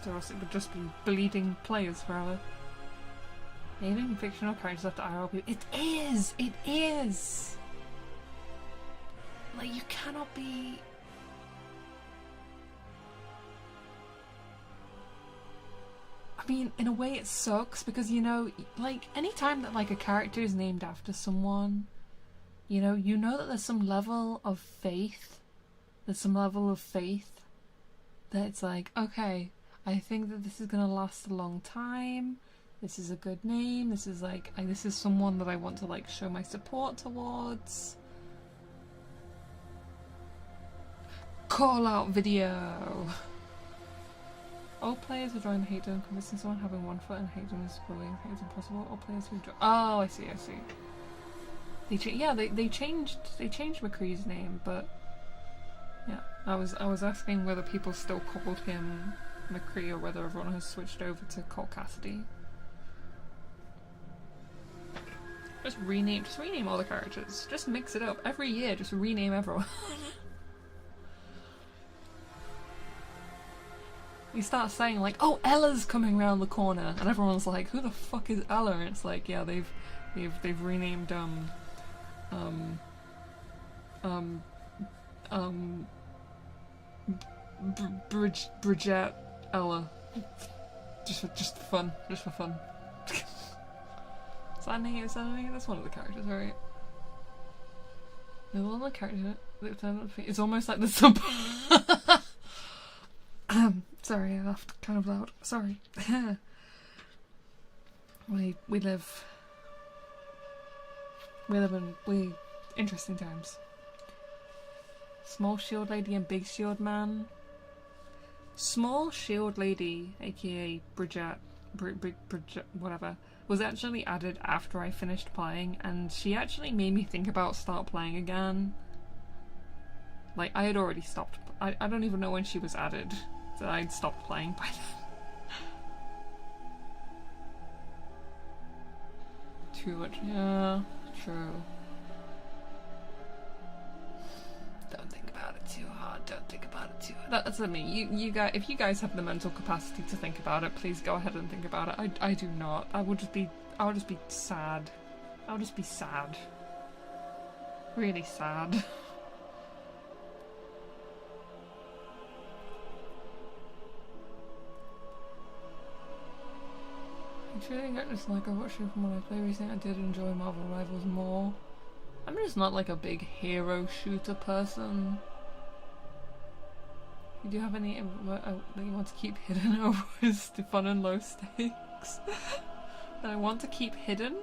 S1: Or else it would just be bleeding players forever. Naming fictional characters after IRL people. It is! It is! Like, you cannot be... I mean, in a way it sucks because, you know, like, anytime that, like, a character is named after someone, you know that there's some level of faith. There's some level of faith that it's like, okay, I think that this is gonna last a long time. This is a good name. This is like, this is someone that I want to, like, show my support towards. Call out video. All players who join the hate zone, convincing someone having one foot in hate zone is bullying. Hate is impossible. All players who join. Oh, I see. They changed McCree's name, but yeah, I was asking whether people still called him McCree or whether everyone has switched over to Cole Cassidy. Just rename all the characters. Just mix it up every year. Just rename everyone. You start saying like, "Oh, Ella's coming around the corner," and everyone's like, "Who the fuck is Ella?" And it's like, yeah, they've renamed Bridget Ella, just for fun. Is that name? That's one of the characters, right? No, one of the characters. It's almost like the sub. Sorry, I laughed kind of loud. Sorry. we live in interesting times. Small shield lady and big shield man. Small shield lady, aka Bridget, whatever, was actually added after I finished playing, and she actually made me think about start playing again. Like, I had already stopped. I don't even know when she was added. So I'd stopped playing by then. Too much. Yeah, true. Don't think about it too hard. That's what I mean. You guys, if you guys have the mental capacity to think about it, please go ahead and think about it. I do not. I would just be sad. I would just be sad. Really sad. I truly get this, like, I watched it from when I play recently. I did enjoy Marvel Rivals more. I'm just not like a big hero shooter person. You do have any that you want to keep hidden, or is it fun and low stakes? That I want to keep hidden?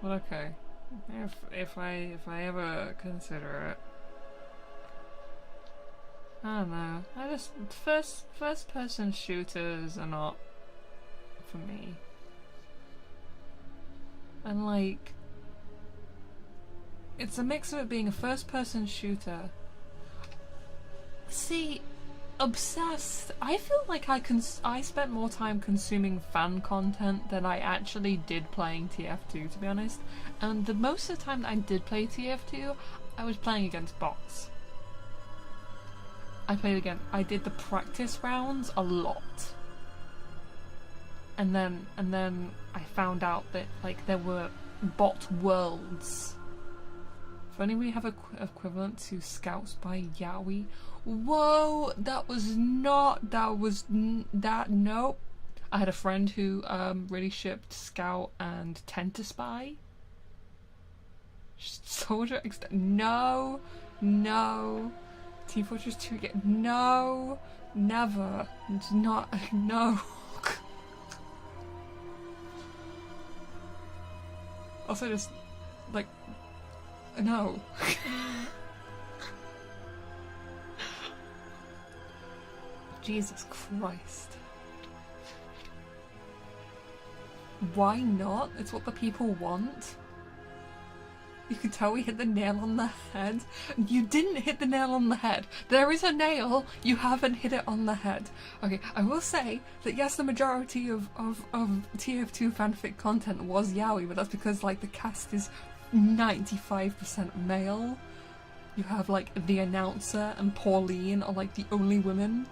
S1: Well, okay. If I ever consider it. I don't know. I just first person shooters are not for me. And like, it's a mix of it being a first person shooter. See, obsessed. I feel like I spent more time consuming fan content than I actually did playing TF2, to be honest. And the most of the time that I did play TF2, I was playing against bots. I did the practice rounds a lot. And then I found out that like there were bot worlds. If anybody have equivalent to Scouts by Yowie? Whoa, nope. I had a friend who really shipped Scout and Tenta Spy. Soldier no. Team Fortress 2 again. No, never. It's not. No. Also, just like, no. Jesus Christ. Why not? It's what the people want. You can tell we hit the nail on the head. You didn't hit the nail on the head. There is a nail, you haven't hit it on the head. Okay, I will say that yes, the majority of TF2 fanfic content was yaoi, but that's because like the cast is 95% male. You have like the announcer and Pauline are like the only women.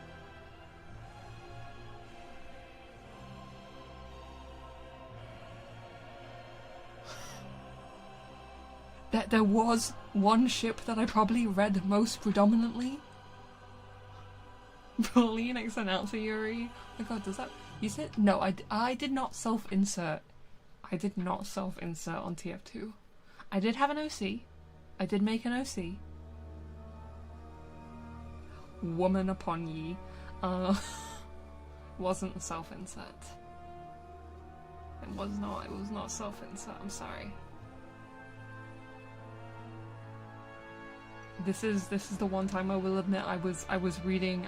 S1: There was one ship that I probably read most predominantly. Pauline X announcer Yuri. Oh my god, does that... You said... No, I did not self-insert. I did not self-insert on TF2. I did have an OC. I did make an OC. Woman upon ye. Wasn't a self-insert. It was not self-insert, I'm sorry. This is the one time I will admit I was reading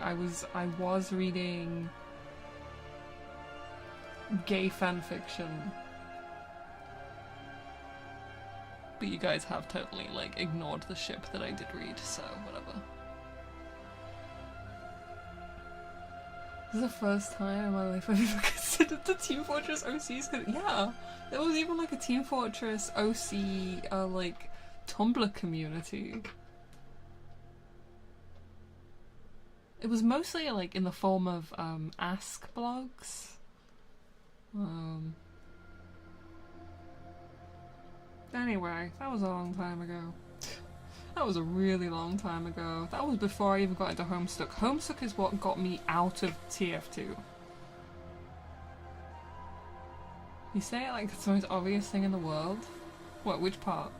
S1: gay fanfiction. But you guys have totally like ignored the ship that I did read, so whatever. This is the first time in my life I've ever considered the Team Fortress OCs, cause yeah, there was even like a Team Fortress OC like Tumblr community. It was mostly like in the form of ask blogs. Anyway, that was a long time ago. That was a really long time ago. That was before I even got into Homestuck. Homestuck is what got me out of TF2. You say it like it's the most obvious thing in the world? What, which part?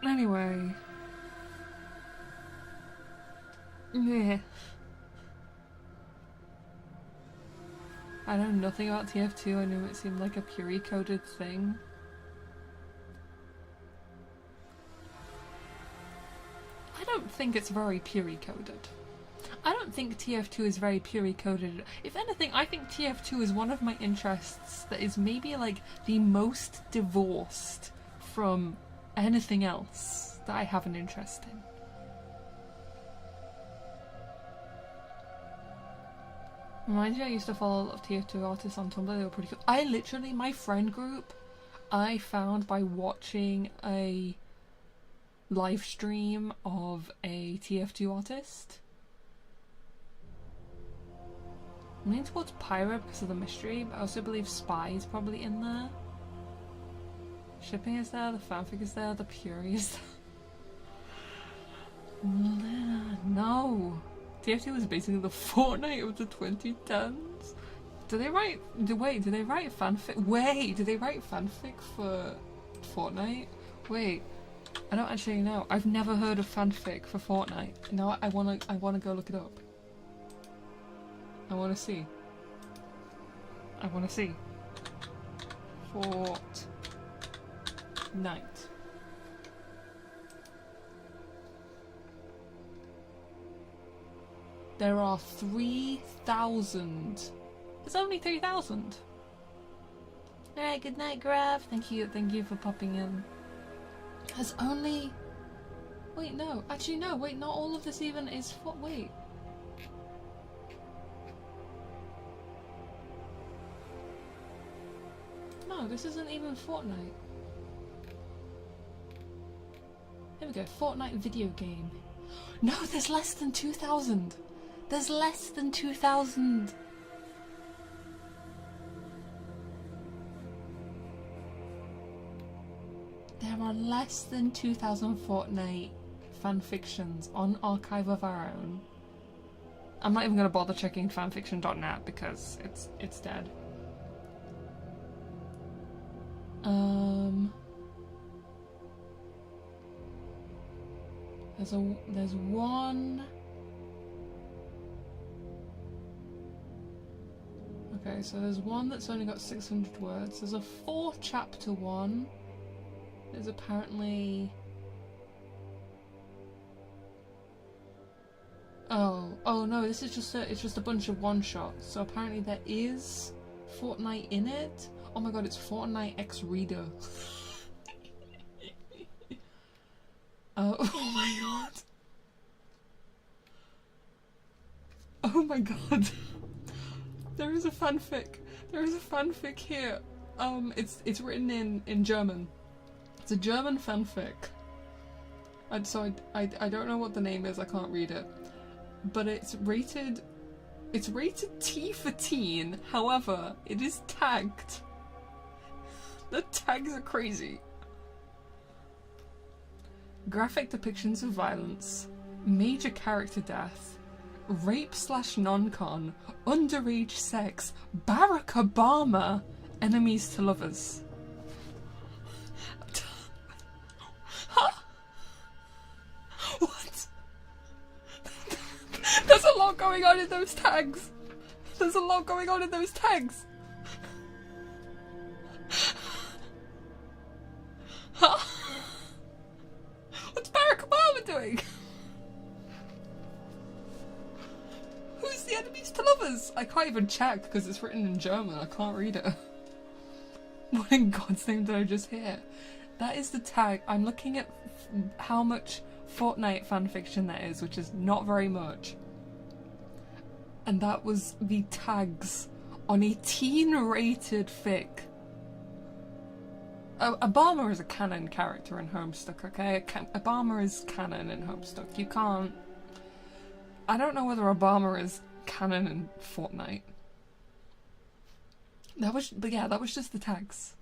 S1: Anyway. Yeah. I know nothing about TF2, I knew it seemed like a puri-coded thing. I don't think it's very puri-coded. I don't think TF2 is very puri-coded. If anything, I think TF2 is one of my interests that is maybe like the most divorced from anything else that I have an interest in. Reminds me, I used to follow a lot of TF2 artists on Tumblr. They were pretty cool. I literally, my friend group, I found by watching a live stream of a TF2 artist. I'm leaning towards Pyro because of the mystery, but I also believe Spy is probably in there. Shipping is there, the fanfic is there, the Puri is there. No! TF2 is basically the Fortnite of the 2010s. Do they write fanfic? Wait, do they write fanfic for Fortnite? Wait, I don't actually know. I've never heard of fanfic for Fortnite. Now I wanna go look it up. I wanna see. Fortnite. There are 3,000. There's only 3,000. Alright, good night, Grav. Thank you for popping in. There's only... Wait, no. Actually, no. Wait, not all of this even is... Wait. No, this isn't even Fortnite. Here we go. Fortnite video game. No, there's less than 2,000. There's less than 2,000. There are less than 2,000 Fortnite fanfictions on Archive of Our Own. I'm not even going to bother checking fanfiction.net because it's dead. There's one. Okay, so there's one that's only got 600 words. There's a 4-chapter one. There's apparently... Oh no, this is just it's just a bunch of one-shots. So apparently there is Fortnite in it. Oh my god, it's Fortnite X Reader. Oh my god. Oh my god. There is a fanfic. There is a fanfic here. It's written in German. It's a German fanfic. And so I don't know what the name is, I can't read it. But it's rated T for teen, however, it is tagged. The tags are crazy. Graphic depictions of violence, major character death, rape/non-con, underage sex, Barack Obama, enemies to lovers. Huh? What? There's a lot going on in those tags. There's a lot going on in those tags. Huh? What's Barack Obama doing? Who's the enemies to lovers? I can't even check because it's written in German. I can't read it. What in God's name did I just hear? That is the tag. I'm looking at how much Fortnite fanfiction that is, which is not very much. And that was the tags on a teen-rated fic. Obama is a canon character in Homestuck, okay? Obama is canon in Homestuck. You can't... I don't know whether Obama is canon in Fortnite. But yeah, that was just the tags.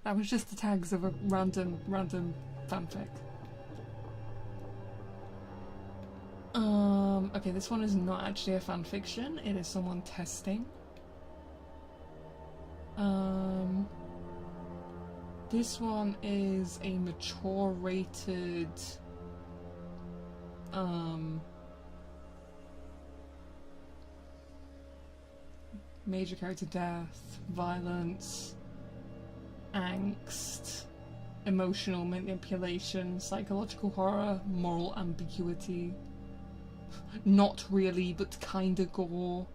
S1: That was just the tags of a random fanfic. Okay, this one is not actually a fanfiction. It is someone testing. This one is a mature rated major character death, violence, angst, emotional manipulation, psychological horror, moral ambiguity, not really but kinda gore.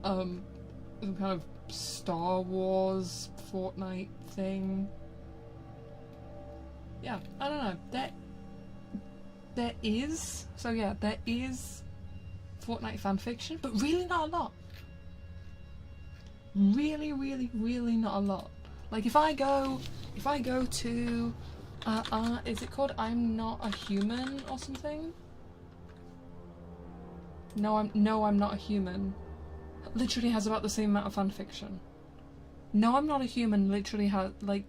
S1: Some kind of Star Wars Fortnite thing. Yeah, I don't know. There is Fortnite fanfiction, but really not a lot. Really not a lot. Like if I go to is it called I'm Not a Human or something? No, I'm Not a Human. Literally has about the same amount of fanfiction. No, I'm Not a Human literally has like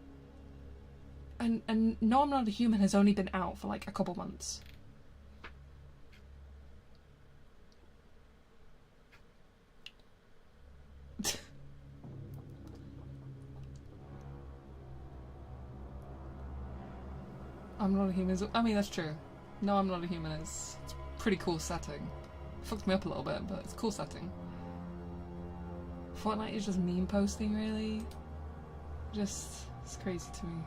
S1: and No, I'm Not a Human has only been out for like a couple months. I'm Not a Human is... I mean, that's true. No, I'm Not a Human is... It's a pretty cool setting. Fucked me up a little bit, but it's a cool setting. Fortnite is just meme posting, really. Just... It's crazy to me.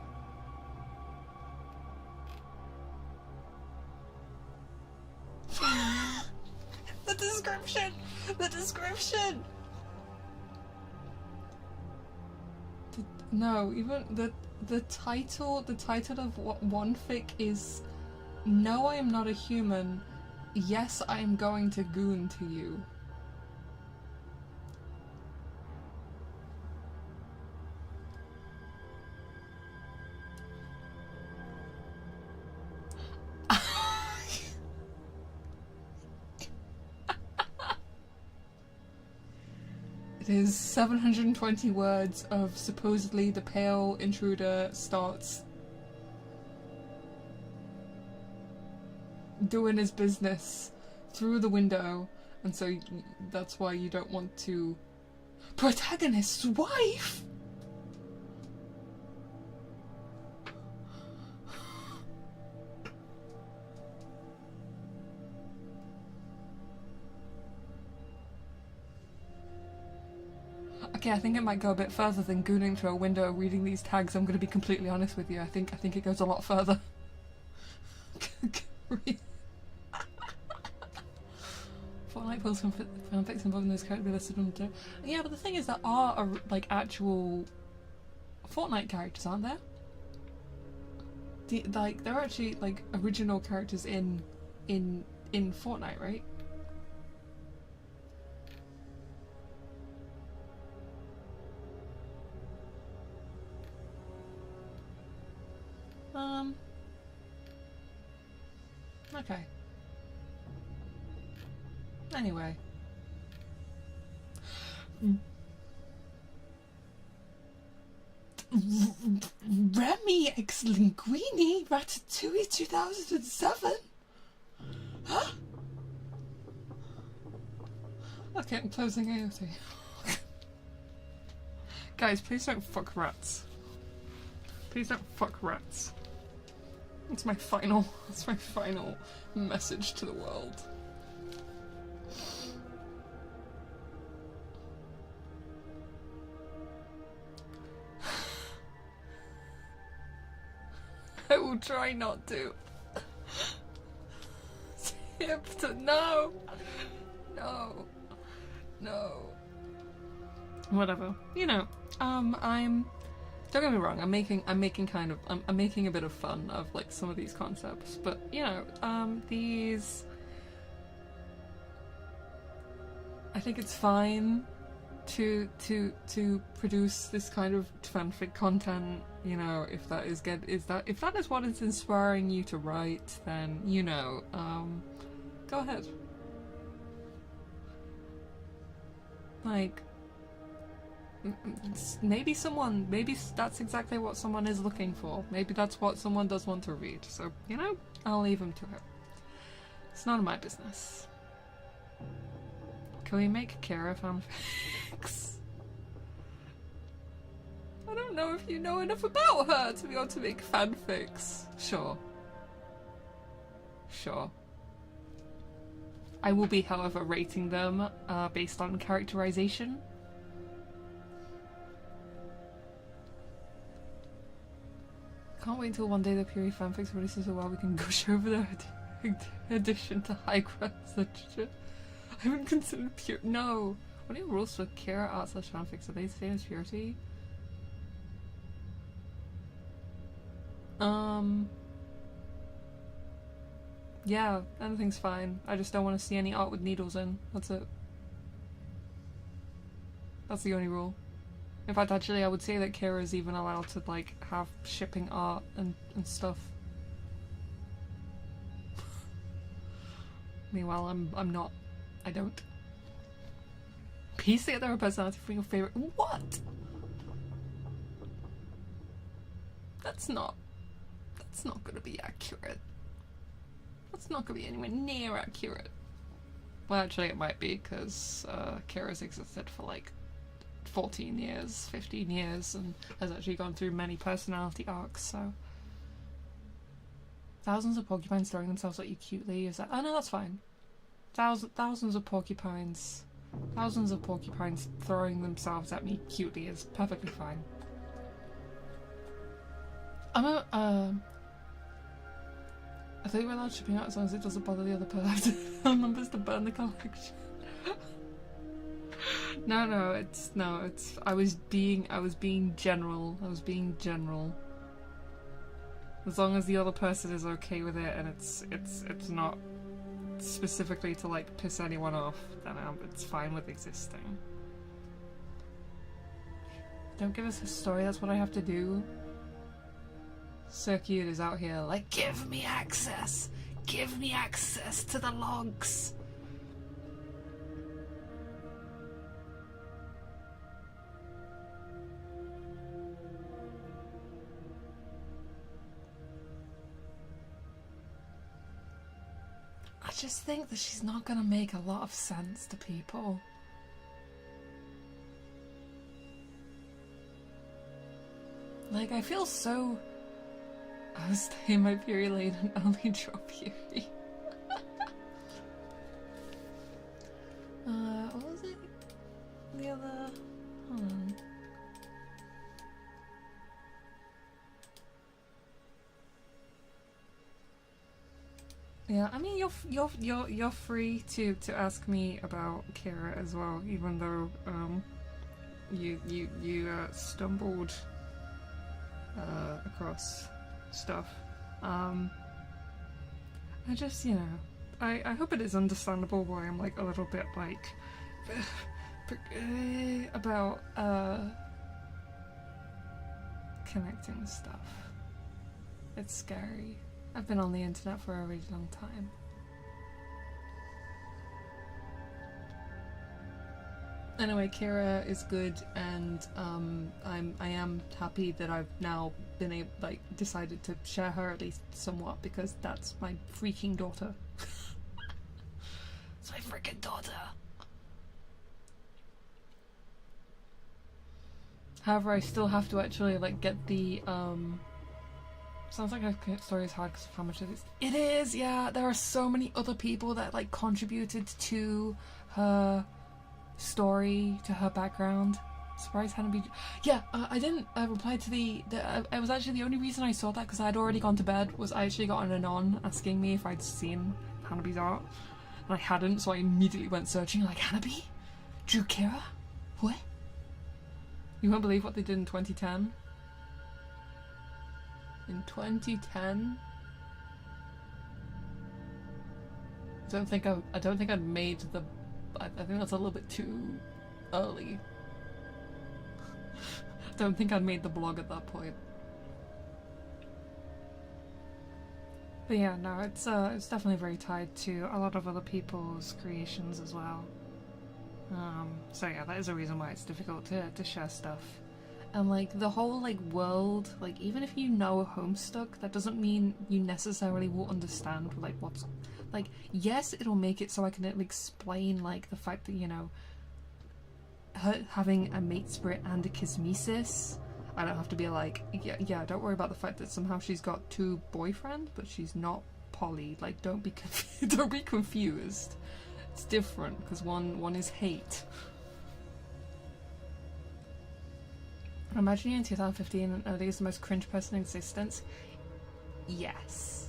S1: description! The description! No, even the title of what one fic is, "No, I am not a human. Yes, I am going to goon to you." It is 720 words of supposedly the pale intruder starts doing his business through the window, and so that's why you don't want to. Protagonist's wife? Okay, I think it might go a bit further than gooning through a window reading these tags. I'm going to be completely honest with you. I think it goes a lot further. Fortnite pulls fanfics involving those characters listed under. Yeah, but the thing is, there are like actual Fortnite characters, aren't there? There are actually like original characters in Fortnite, right? Okay. Anyway. Remy X Linguini, Ratatouille 2007? Huh? Okay, I'm closing AOT. Guys, please don't fuck rats. Please don't fuck rats. That's my final message to the world. I will try not to. No. Whatever. You know, don't get me wrong, I'm making a bit of fun of like some of these concepts, but you know, I think it's fine to produce this kind of fanfic content, you know, if that is what is inspiring you to write, then you know, go ahead. Like, maybe that's exactly what someone is looking for. Maybe that's what someone does want to read. So, you know, I'll leave them to it. It's none of my business. Can we make Kara fanfics? I don't know if you know enough about her to be able to make fanfics. Sure. I will be, however, rating them based on characterization. Can't wait until one day the Puri fanfics releases so well we can gush over their addition to high-class literature. I haven't considered pure. No. What are your rules for Kara art/fanfics? Are they the same as purity? Yeah, anything's fine. I just don't want to see any art with needles in. That's it. That's the only rule. In fact, actually, I would say that Kara's even allowed to, like, have shipping art and stuff. Meanwhile, I'm not. I don't. Please say they're a personality for your favorite. What? That's not gonna be accurate. That's not gonna be anywhere near accurate. Well, actually, it might be, because Kara's existed for like 14 years, 15 years, and has actually gone through many personality arcs, so. Thousands of porcupines throwing themselves at you cutely. Is that? Oh no, that's fine. Thousands of porcupines throwing themselves at me cutely is perfectly fine. I think we're allowed shipping out as long as it doesn't bother the other person. Numbers to burn the collection. No, it's I was being general. As long as the other person is okay with it and it's not specifically to like piss anyone off, then it's fine with existing. Don't give us a story, that's what I have to do. Circuit is out here like, give me access to the logs. I just think that she's not gonna make a lot of sense to people. Like, I feel so... I'll stay in my Fury lane and only drop Fury. What was it? The other... Hold on. Yeah, I mean you're free to ask me about Kira as well, even though you stumbled across stuff. I just, you know, I hope it is understandable why I'm like a little bit like about connecting stuff. It's scary. I've been on the internet for a really long time. Anyway, Kira is good, and I am happy that I've now been decided to share her at least somewhat, because that's my freaking daughter. It's my freaking daughter. However, I still have to actually like get the sounds like her story is hard because of how much it is. It is, yeah. There are so many other people that like contributed to her story, to her background. Surprised hadn't been. Yeah, I didn't reply to the. It was actually the only reason I saw that because I had already gone to bed. Was I actually got an anon asking me if I'd seen Hanabi's art, and I hadn't, so I immediately went searching like Hanabi, Drew Kira, what? You won't believe what they did in 2010. In 2010, I don't think I'd made the. I think that's a little bit too early. I don't think I'd made the blog at that point. But yeah, no, it's definitely very tied to a lot of other people's creations as well. So yeah, that is a reason why it's difficult to share stuff. And like the whole like world, like even if you know Homestuck, that doesn't mean you necessarily will understand like what's like. Yes, it'll make it so I can explain like the fact that, you know, her having a mate spirit and a kismesis. I don't have to be like, yeah, don't worry about the fact that somehow she's got two boyfriends, but she's not poly. Like, don't be confused. It's different because one is hate. Imagine you in 2015 and Ellie is the most cringe person in existence. Yes.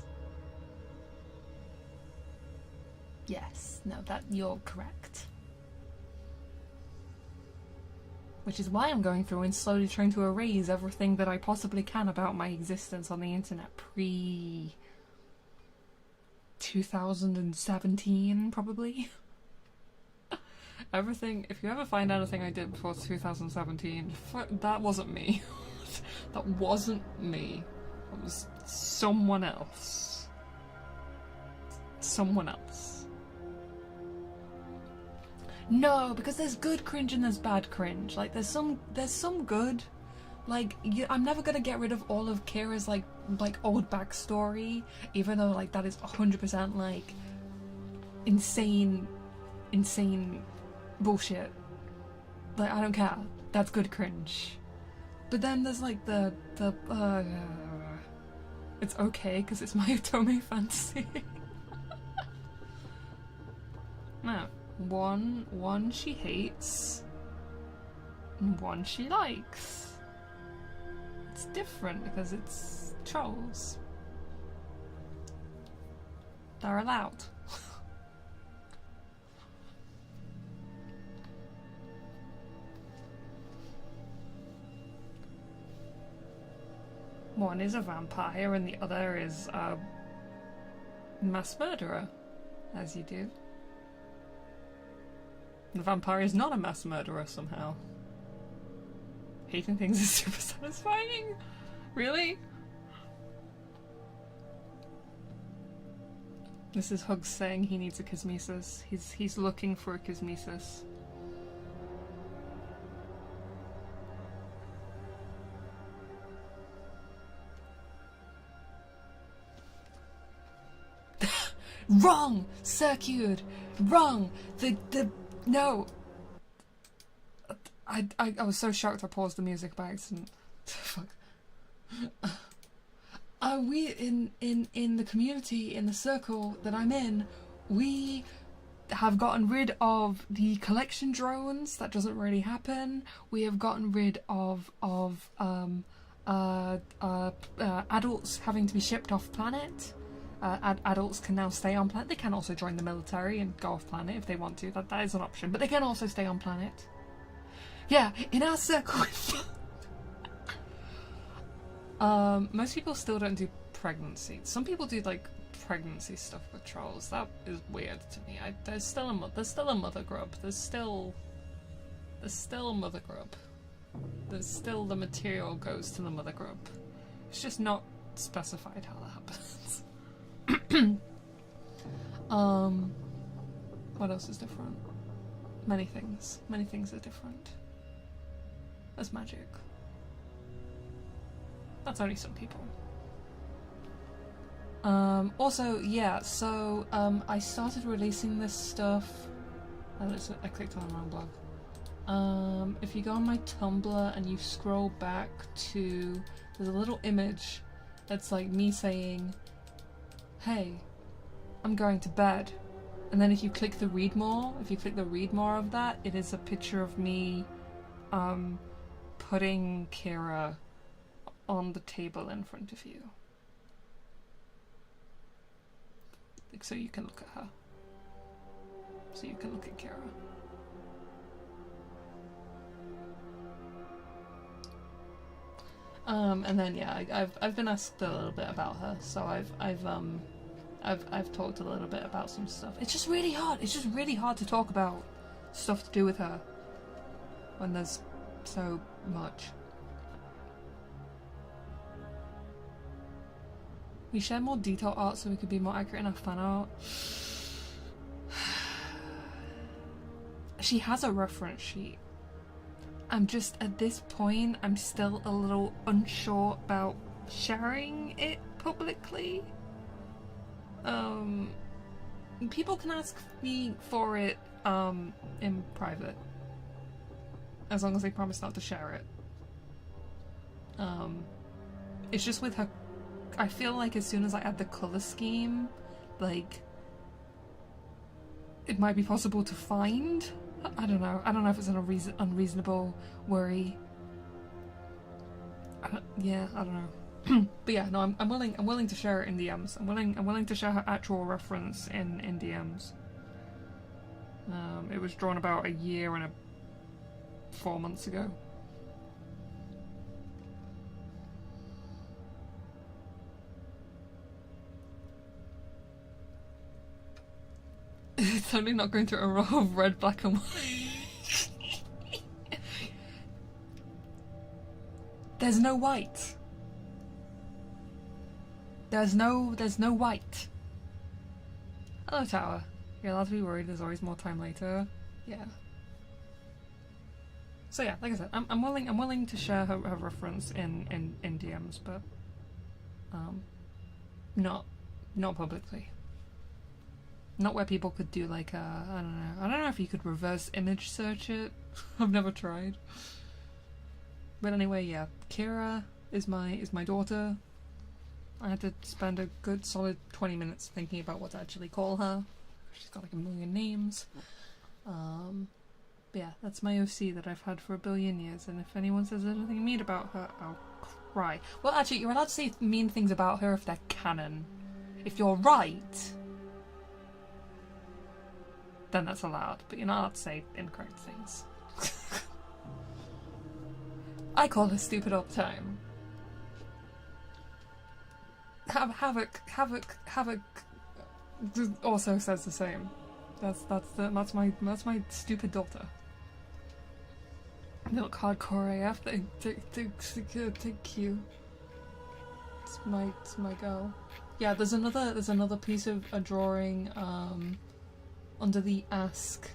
S1: Yes. No, that you're correct. Which is why I'm going through and slowly trying to erase everything that I possibly can about my existence on the internet pre 2017, probably. Everything, if you ever find anything I did before 2017, that wasn't me. That wasn't me. It was someone else. Someone else. No, because there's good cringe and there's bad cringe. Like there's some good. Like I'm never gonna get rid of all of Kira's like old backstory, even though like that is 100% like insane bullshit. Like I don't care. That's good cringe. But then there's like the it's okay because it's my Otome fantasy. No. One she hates, and one she likes. It's different because it's trolls. They're allowed. One is a vampire and the other is a mass murderer, as you do. The vampire is not a mass murderer somehow. Hating things is super satisfying? Really? This is Hugs saying he needs a cosmesis. He's looking for a cosmesis. Wrong! Circuit! Wrong! No! I was so shocked I paused the music by accident. Fuck. We in the community, in the circle that I'm in, we have gotten rid of the collection drones. That doesn't really happen. We have gotten rid of adults having to be shipped off planet. Adults can now stay on planet. They can also join the military and go off planet if they want to. That is an option. But they can also stay on planet. Yeah, in our circle. Most people still don't do pregnancy. Some people do like pregnancy stuff with trolls. That is weird to me. There's still a mother grub. There's still a mother grub. There's still the material goes to the mother grub. It's just not specified how that happens. What else is different? Many things. Many things are different. There's magic. That's only some people. Also, yeah, so I started releasing this stuff. I clicked on the wrong blog. If you go on my Tumblr and you scroll back to, there's a little image that's like me saying, hey, I'm going to bed. And then if you click the read more, of that, it is a picture of me putting Kira on the table in front of you. Like, so you can look at her. So you can look at Kira. And then yeah, I've been asked a little bit about her, so I've talked a little bit about some stuff. It's just really hard. It's just really hard to talk about stuff to do with her when there's so much. We share more detailed art so we could be more accurate in our fan art. She has a reference sheet. I'm just, at this point, I'm still a little unsure about sharing it publicly. People can ask me for it in private, as long as they promise not to share it. It's just with her, I feel like as soon as I add the colour scheme, like, it might be possible to find. I don't know if it's an unreasonable worry. I don't know. But yeah, no, I'm willing to share it in DMs. I'm willing to share her actual reference in DMs. It was drawn about a year and 4 months ago. It's only not going through a row of red, black and white. There's no white. There's no white. Hello, Tower. You're allowed to be worried, there's always more time later. Yeah. So yeah, like I said, I'm willing to share her reference in DMs, but not publicly. Not where people could do like a, I don't know if you could reverse image search it. I've never tried. But anyway, yeah, Kira is my daughter. I had to spend a good solid 20 minutes thinking about what to actually call her. She's got like a million names. But yeah, that's my OC that I've had for a billion years, and if anyone says anything mean about her, I'll cry. Well, actually, you're allowed to say mean things about her if they're canon. If you're right, then that's allowed. But you're not allowed to say incorrect things. I call her stupid all the time. Havoc also says the same. That's my stupid daughter. They look hardcore AF. Thank you. It's my girl. Yeah, there's another piece of a drawing under the ask.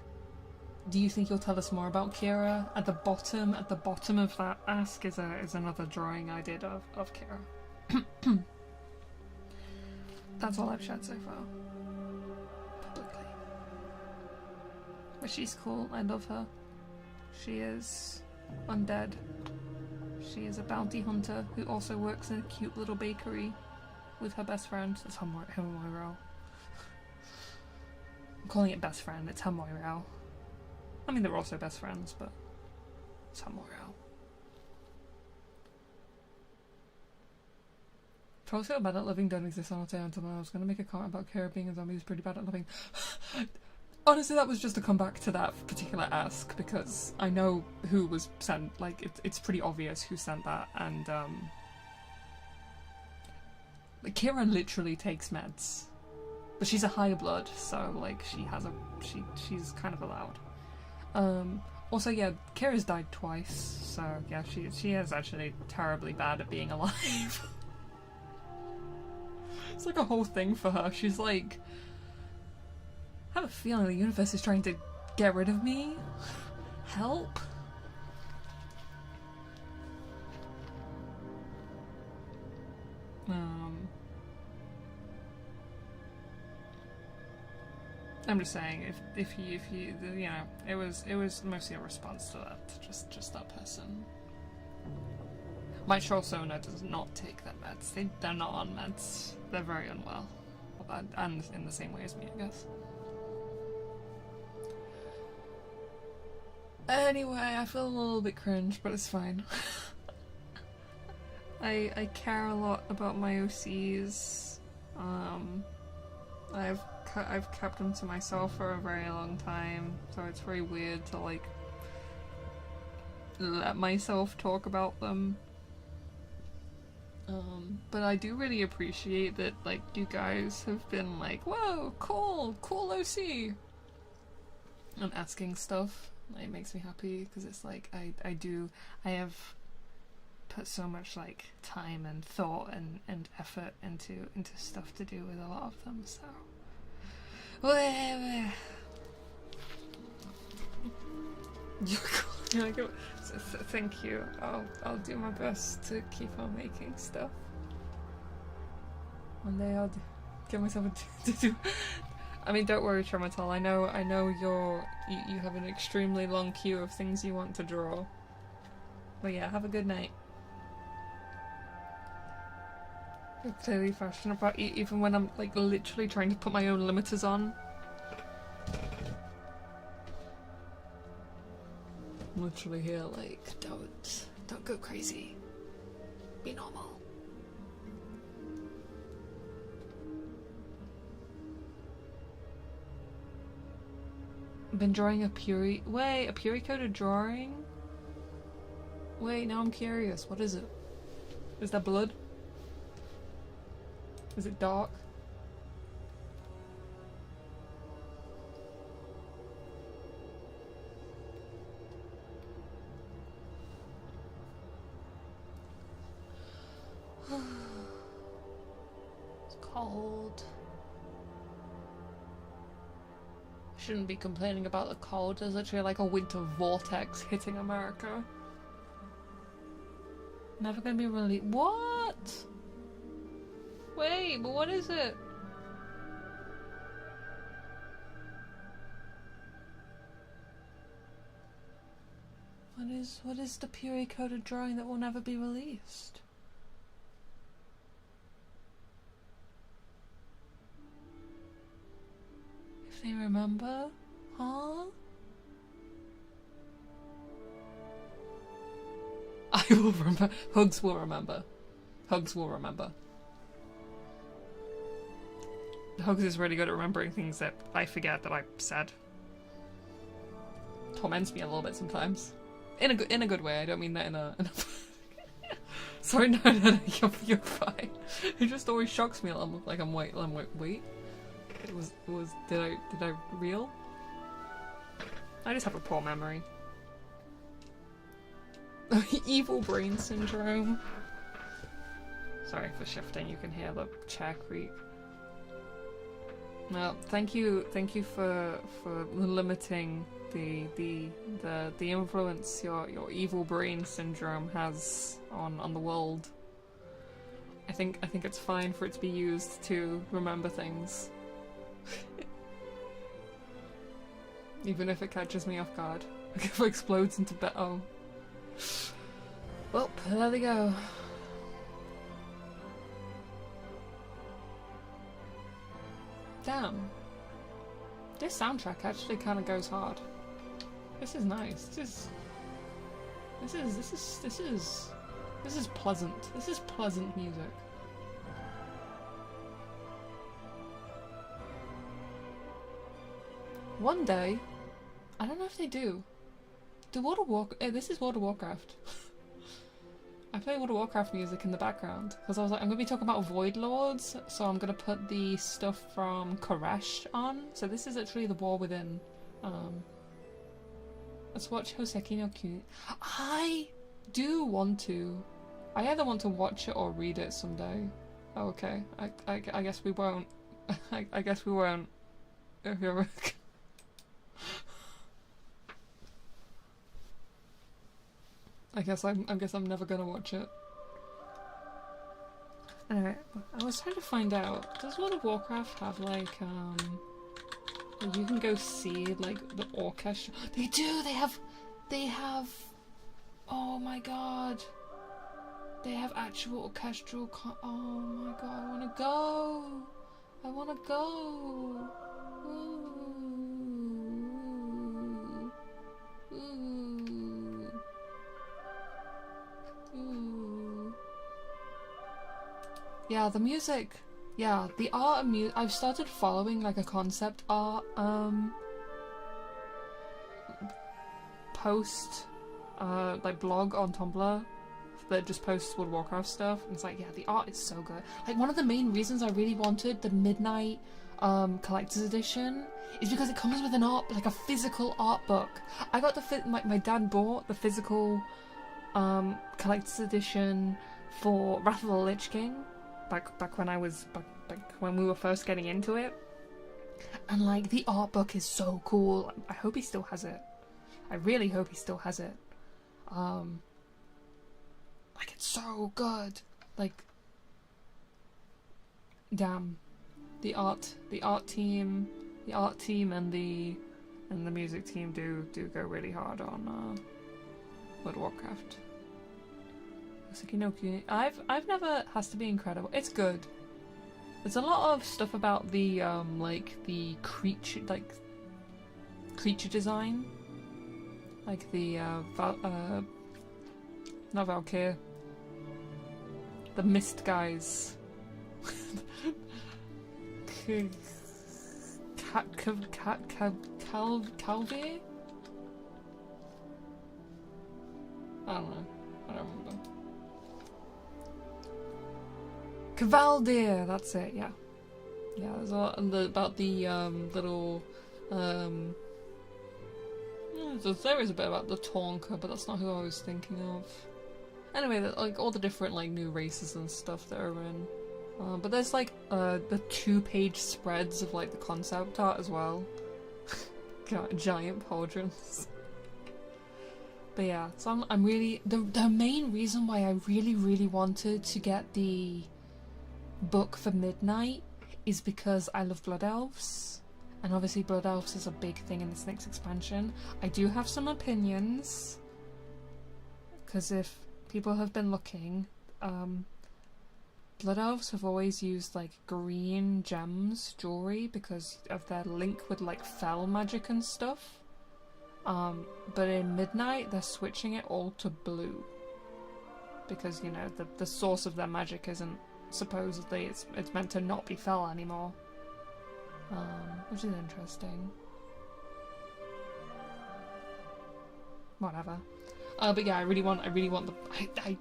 S1: Do you think you'll tell us more about Kira? At the bottom of that ask is another drawing I did of Kira. That's all I've shared so far. Publicly. But she's cool, I love her. She is undead. She is a bounty hunter who also works in a cute little bakery with her best friend. It's her Moira. I'm calling it best friend, it's her Moira. I mean, they're also best friends, but it's her Moira. Trolls feel bad at living don't exist on Altea until I was going to make a comment about Kira being a zombie who's pretty bad at living. Honestly, that was just to come back to that particular ask, because I know who was sent, like, it's pretty obvious who sent that, and, Kira literally takes meds. But she's a high blood, so, like, she's kind of allowed. Also, yeah, Kira's died twice, so, yeah, she is actually terribly bad at being alive. It's like a whole thing for her. She's like, I have a feeling the universe is trying to get rid of me. Help? I'm just saying, if you you know, it was mostly a response to that, just that person. My Trollsona does not take their meds. They're not on meds. They're very unwell. And in the same way as me, I guess. Anyway, I feel a little bit cringe, but it's fine. I care a lot about my OCs. I've kept them to myself for a very long time, so it's very weird to, like, let myself talk about them. But I do really appreciate that, like, you guys have been like, whoa, cool OC! And asking stuff. It makes me happy, because it's like, I have put so much, like, time and thought and effort into stuff to do with a lot of them, so... Whatever. You're cool. Thank you. I'll do my best to keep on making stuff. One day I'll get myself to do. I mean, don't worry, Traumatal. I know you have an extremely long queue of things you want to draw. But yeah, have a good night. You're clearly passionate about even when I'm, like, literally trying to put my own limiters on. I'm literally here, like, don't go crazy. Be normal. I've been drawing a Puri-coded drawing? Wait, now I'm curious. What is it? Is that blood? Is it dark? It's cold. I shouldn't be complaining about the cold. There's literally like a winter vortex hitting America. Never gonna be released. What? Wait, but what is it? What is the Puri-coded drawing that will never be released? If they remember? Huh? I will remember. Hugs will remember. Hugs will remember. Hugs is really good at remembering things that I forget that I said. torments me a little bit sometimes. In a good way. I don't mean that in a Sorry, no, you're fine. It just always shocks me. I'm like, wait. It was, did I reel? I just have a poor memory. Evil brain syndrome. Sorry for shifting, you can hear the chair creak. Well, thank you for limiting the influence your evil brain syndrome has on the world. I think it's fine for it to be used to remember things. Even if it catches me off guard. Like if it explodes into oh. Well, there they go. Damn. This soundtrack actually kind of goes hard. This is nice. This is pleasant. This is pleasant music. One day, I don't know if they do. This is World of Warcraft. I play World of Warcraft music in the background because I was like, I'm gonna be talking about Void Lords, so I'm gonna put the stuff from Koresh on. So this is actually the War Within. Let's watch Hoseki no Kyun. I do want to. I either want to watch it or read it someday. Oh, okay. I guess we won't. I guess we won't. If you're I guess I'm never gonna watch it. Anyway, I was trying to find out, does World of Warcraft have like you can go see like the orchestra? They do. They have. Oh my god. They have actual orchestral. Oh my god. I wanna go. I wanna go. Ooh. Ooh. Ooh. Yeah, the music. Yeah, the art and music. I've started following like a concept art post like blog on Tumblr that just posts World of Warcraft stuff, and it's like, yeah, the art is so good. Like one of the main reasons I really wanted the Midnight collector's edition is because it comes with an art, like a physical art book. I got my dad bought the physical collector's edition for Wrath of the Lich King back when I was back when we were first getting into it, and like the art book is so cool. I hope he still has it. I really hope he still has it. Like it's so good. Like, damn, the art team and the music team do go really hard on World of Warcraft. I've never. Has to be incredible. It's good. There's a lot of stuff about the like the creature design, like the not Valkyr, the mist guys. Calvi? I don't know. I don't remember. Cavaldir, that's it, yeah. Yeah, there's a lot about the little there is a bit about the Tonka, but that's not who I was thinking of. Anyway, like all the different like new races and stuff that are in. But there's like the 2-page spreads of like the concept art as well. Giant pauldrons. But yeah, so I'm really the main reason why I really wanted to get the book for Midnight is because I love Blood Elves, and obviously Blood Elves is a big thing in this next expansion. I do have some opinions, because if people have been looking, Blood Elves have always used like green gems jewelry because of their link with like fell magic and stuff. But in Midnight they're switching it all to blue because, you know, the source of their magic isn't, supposedly it's meant to not be fell anymore, which is interesting. whatever. But yeah, I really want the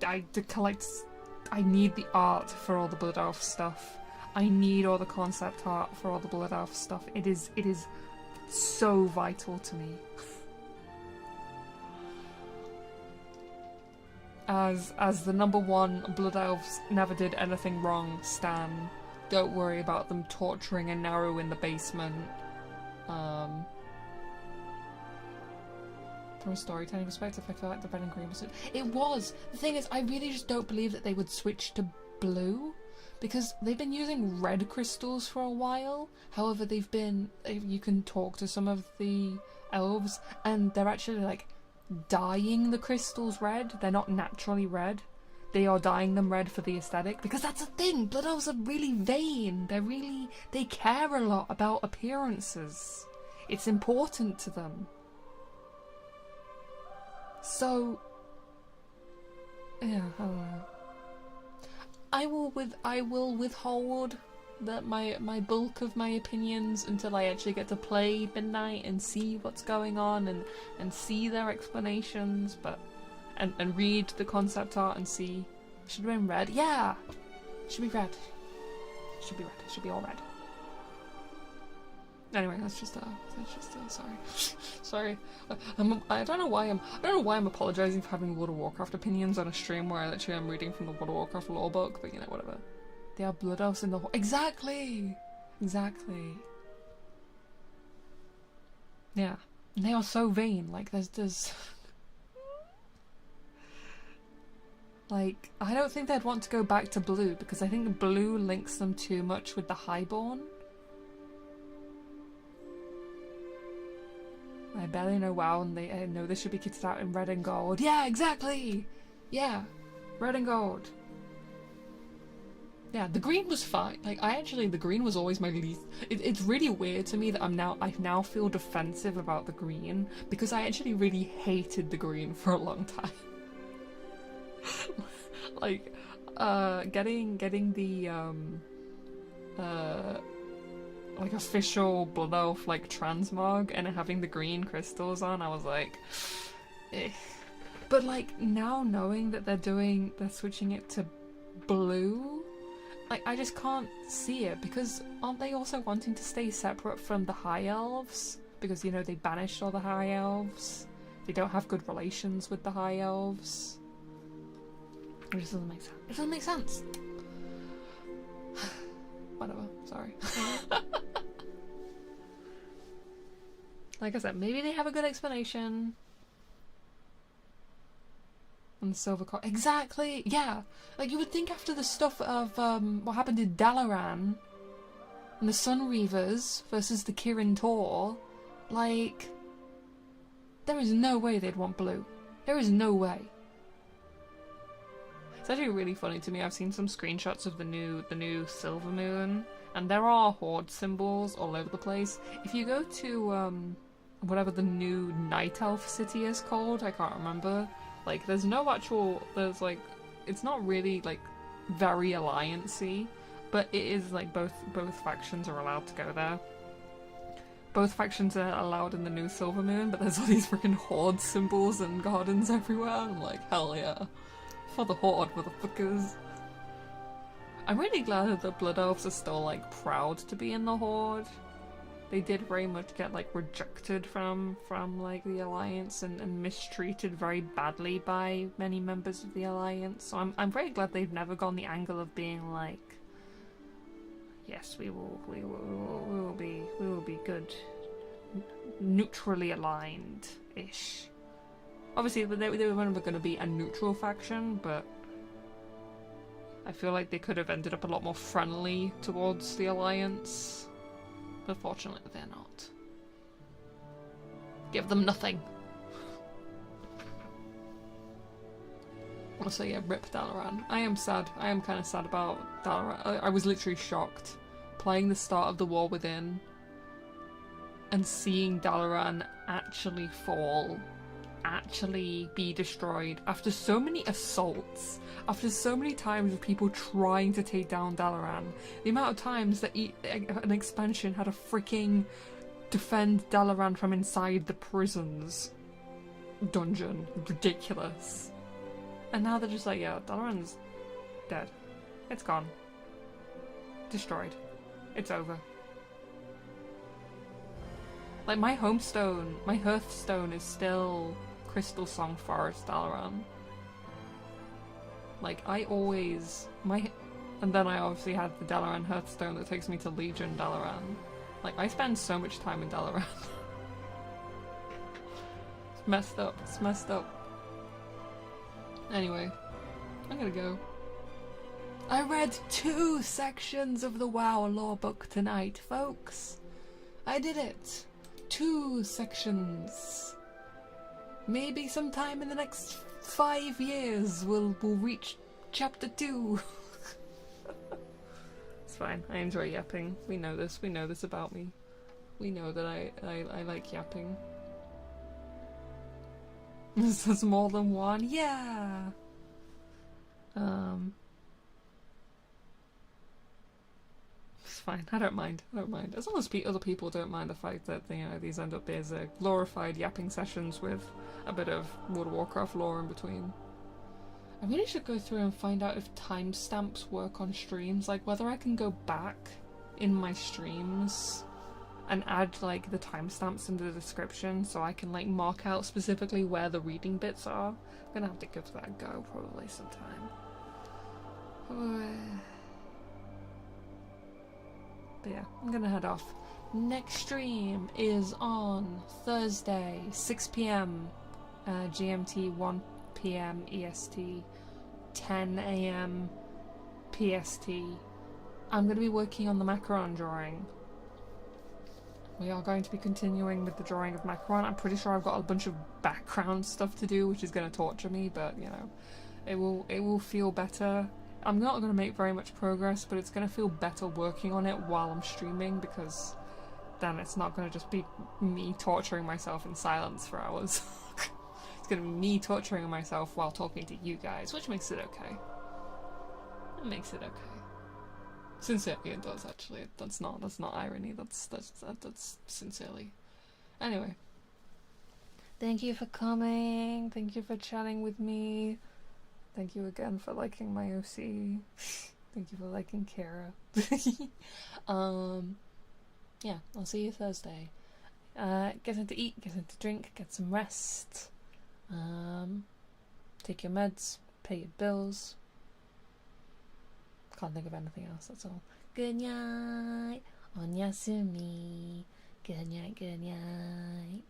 S1: I to collect. I need the art for all the Blood Elf stuff. I need all the concept art for all the Blood Elf stuff. It is so vital to me. As the #1 Blood Elves never did anything wrong stan, don't worry about them torturing a Naru in the basement. From a storytelling perspective, I feel like the red and green was... It was! The thing is, I really just don't believe that they would switch to blue, because they've been using red crystals for a while. However, they've been... You can talk to some of the elves, and they're actually, like, dyeing the crystals red. They're not naturally red. They are dyeing them red for the aesthetic, because that's a thing! Blood elves are really vain. They care a lot about appearances. It's important to them. So, yeah, I don't know. I will withhold my bulk of my opinions until I actually get to play Midnight and see what's going on and see their explanations, and read the concept art and see. Should have been red. Yeah, should be red. Should be red. Should be all red. Anyway, that's just sorry. I don't know why I'm apologizing for having World of Warcraft opinions on a stream where literally I'm reading from the World of Warcraft lore book, but you know, whatever. They are blood elves in the exactly. Yeah, and they are so vain. Like there's like, I don't think they'd want to go back to blue, because I think blue links them too much with the Highborn. I barely know WoW, and they know this should be kitted out in red and gold. Yeah, exactly! Yeah, red and gold. Yeah, the green was fine. Like, the green was always my least... It's really weird to me that I now feel defensive about the green, because I actually really hated the green for a long time. Like, getting the, like official Blood Elf like transmog and having the green crystals on, I was like, eh. But like now knowing that they're switching it to blue, like I just can't see it, because aren't they also wanting to stay separate from the High Elves? Because, you know, they banished all the High Elves. They don't have good relations with the High Elves. It just doesn't make sense. It doesn't make sense. Whatever, sorry. Like I said, maybe they have a good explanation. And the silver core. Exactly! Yeah! Like, you would think after the stuff of what happened in Dalaran and the Sun Reavers versus the Kirin Tor, like, there is no way they'd want blue. There is no way. It's actually really funny to me. I've seen some screenshots of the new Silver Moon, and there are Horde symbols all over the place. If you go to whatever the new Night Elf city is called, I can't remember. Like, there's like, it's not really like very alliance-y, but it is like both factions are allowed to go there. Both factions are allowed in the new Silver Moon, but there's all these freaking Horde symbols and gardens everywhere. I'm like, hell yeah. For the Horde, motherfuckers. I'm really glad that the Blood Elves are still, like, proud to be in the Horde. They did very much get, like, rejected from like, the Alliance and mistreated very badly by many members of the Alliance. So I'm very glad they've never gone the angle of being like, yes, we will be good, neutrally aligned-ish. Obviously, they were never going to be a neutral faction, but I feel like they could have ended up a lot more friendly towards the Alliance. But fortunately, they're not. Give them nothing. Also, yeah, rip Dalaran. I am sad. I am kind of sad about Dalaran. I was literally shocked playing the start of the War Within and seeing Dalaran actually fall. Actually be destroyed after so many assaults, after so many times of people trying to take down Dalaran. The amount of times that an expansion had to freaking defend Dalaran from inside the prisons. dungeon. Ridiculous. And now they're just like, yeah, Dalaran's dead. It's gone. Destroyed. It's over. Like, my homestone, my hearthstone is still Crystal Song Forest Dalaran. Like, I always... And then I obviously had the Dalaran Hearthstone that takes me to Legion Dalaran. Like, I spend so much time in Dalaran. It's messed up. It's messed up. Anyway, I'm gonna go. I read 2 sections of the WoW lore book tonight, folks. I did it. 2 sections. Maybe sometime in the next 5 years we'll reach chapter 2. It's fine. I enjoy yapping. We know this. We know this about me. We know that I like yapping. There's more than one. Yeah. It's fine. I don't mind. I don't mind. As long as other people don't mind the fact that, you know, these end up as glorified yapping sessions with a bit of World of Warcraft lore in between. I really should go through and find out if timestamps work on streams, like whether I can go back in my streams and add like the timestamps in the description so I can like mark out specifically where the reading bits are. I'm gonna have to give that a go probably sometime. But yeah, I'm gonna head off. Next stream is on Thursday, 6 PM GMT, 1 PM EST, 10 AM PST. I'm going to be working on the Macaron drawing. We are going to be continuing with the drawing of Macaron. I'm pretty sure I've got a bunch of background stuff to do, which is going to torture me, but you know, it will feel better. I'm not going to make very much progress, but it's going to feel better working on it while I'm streaming, because then it's not going to just be me torturing myself in silence for hours. It's going to be me torturing myself while talking to you guys, which makes it okay. It makes it okay. Sincerely, it does actually. That's not irony. That's sincerely. Anyway, thank you for coming. Thank you for chatting with me. Thank you again for liking my OC. Thank you for liking Kara. Yeah, I'll see you Thursday. Get something to eat, get something to drink, get some rest. Take your meds, pay your bills. Can't think of anything else, that's all. Good night. On Yasumi. Good night, good night.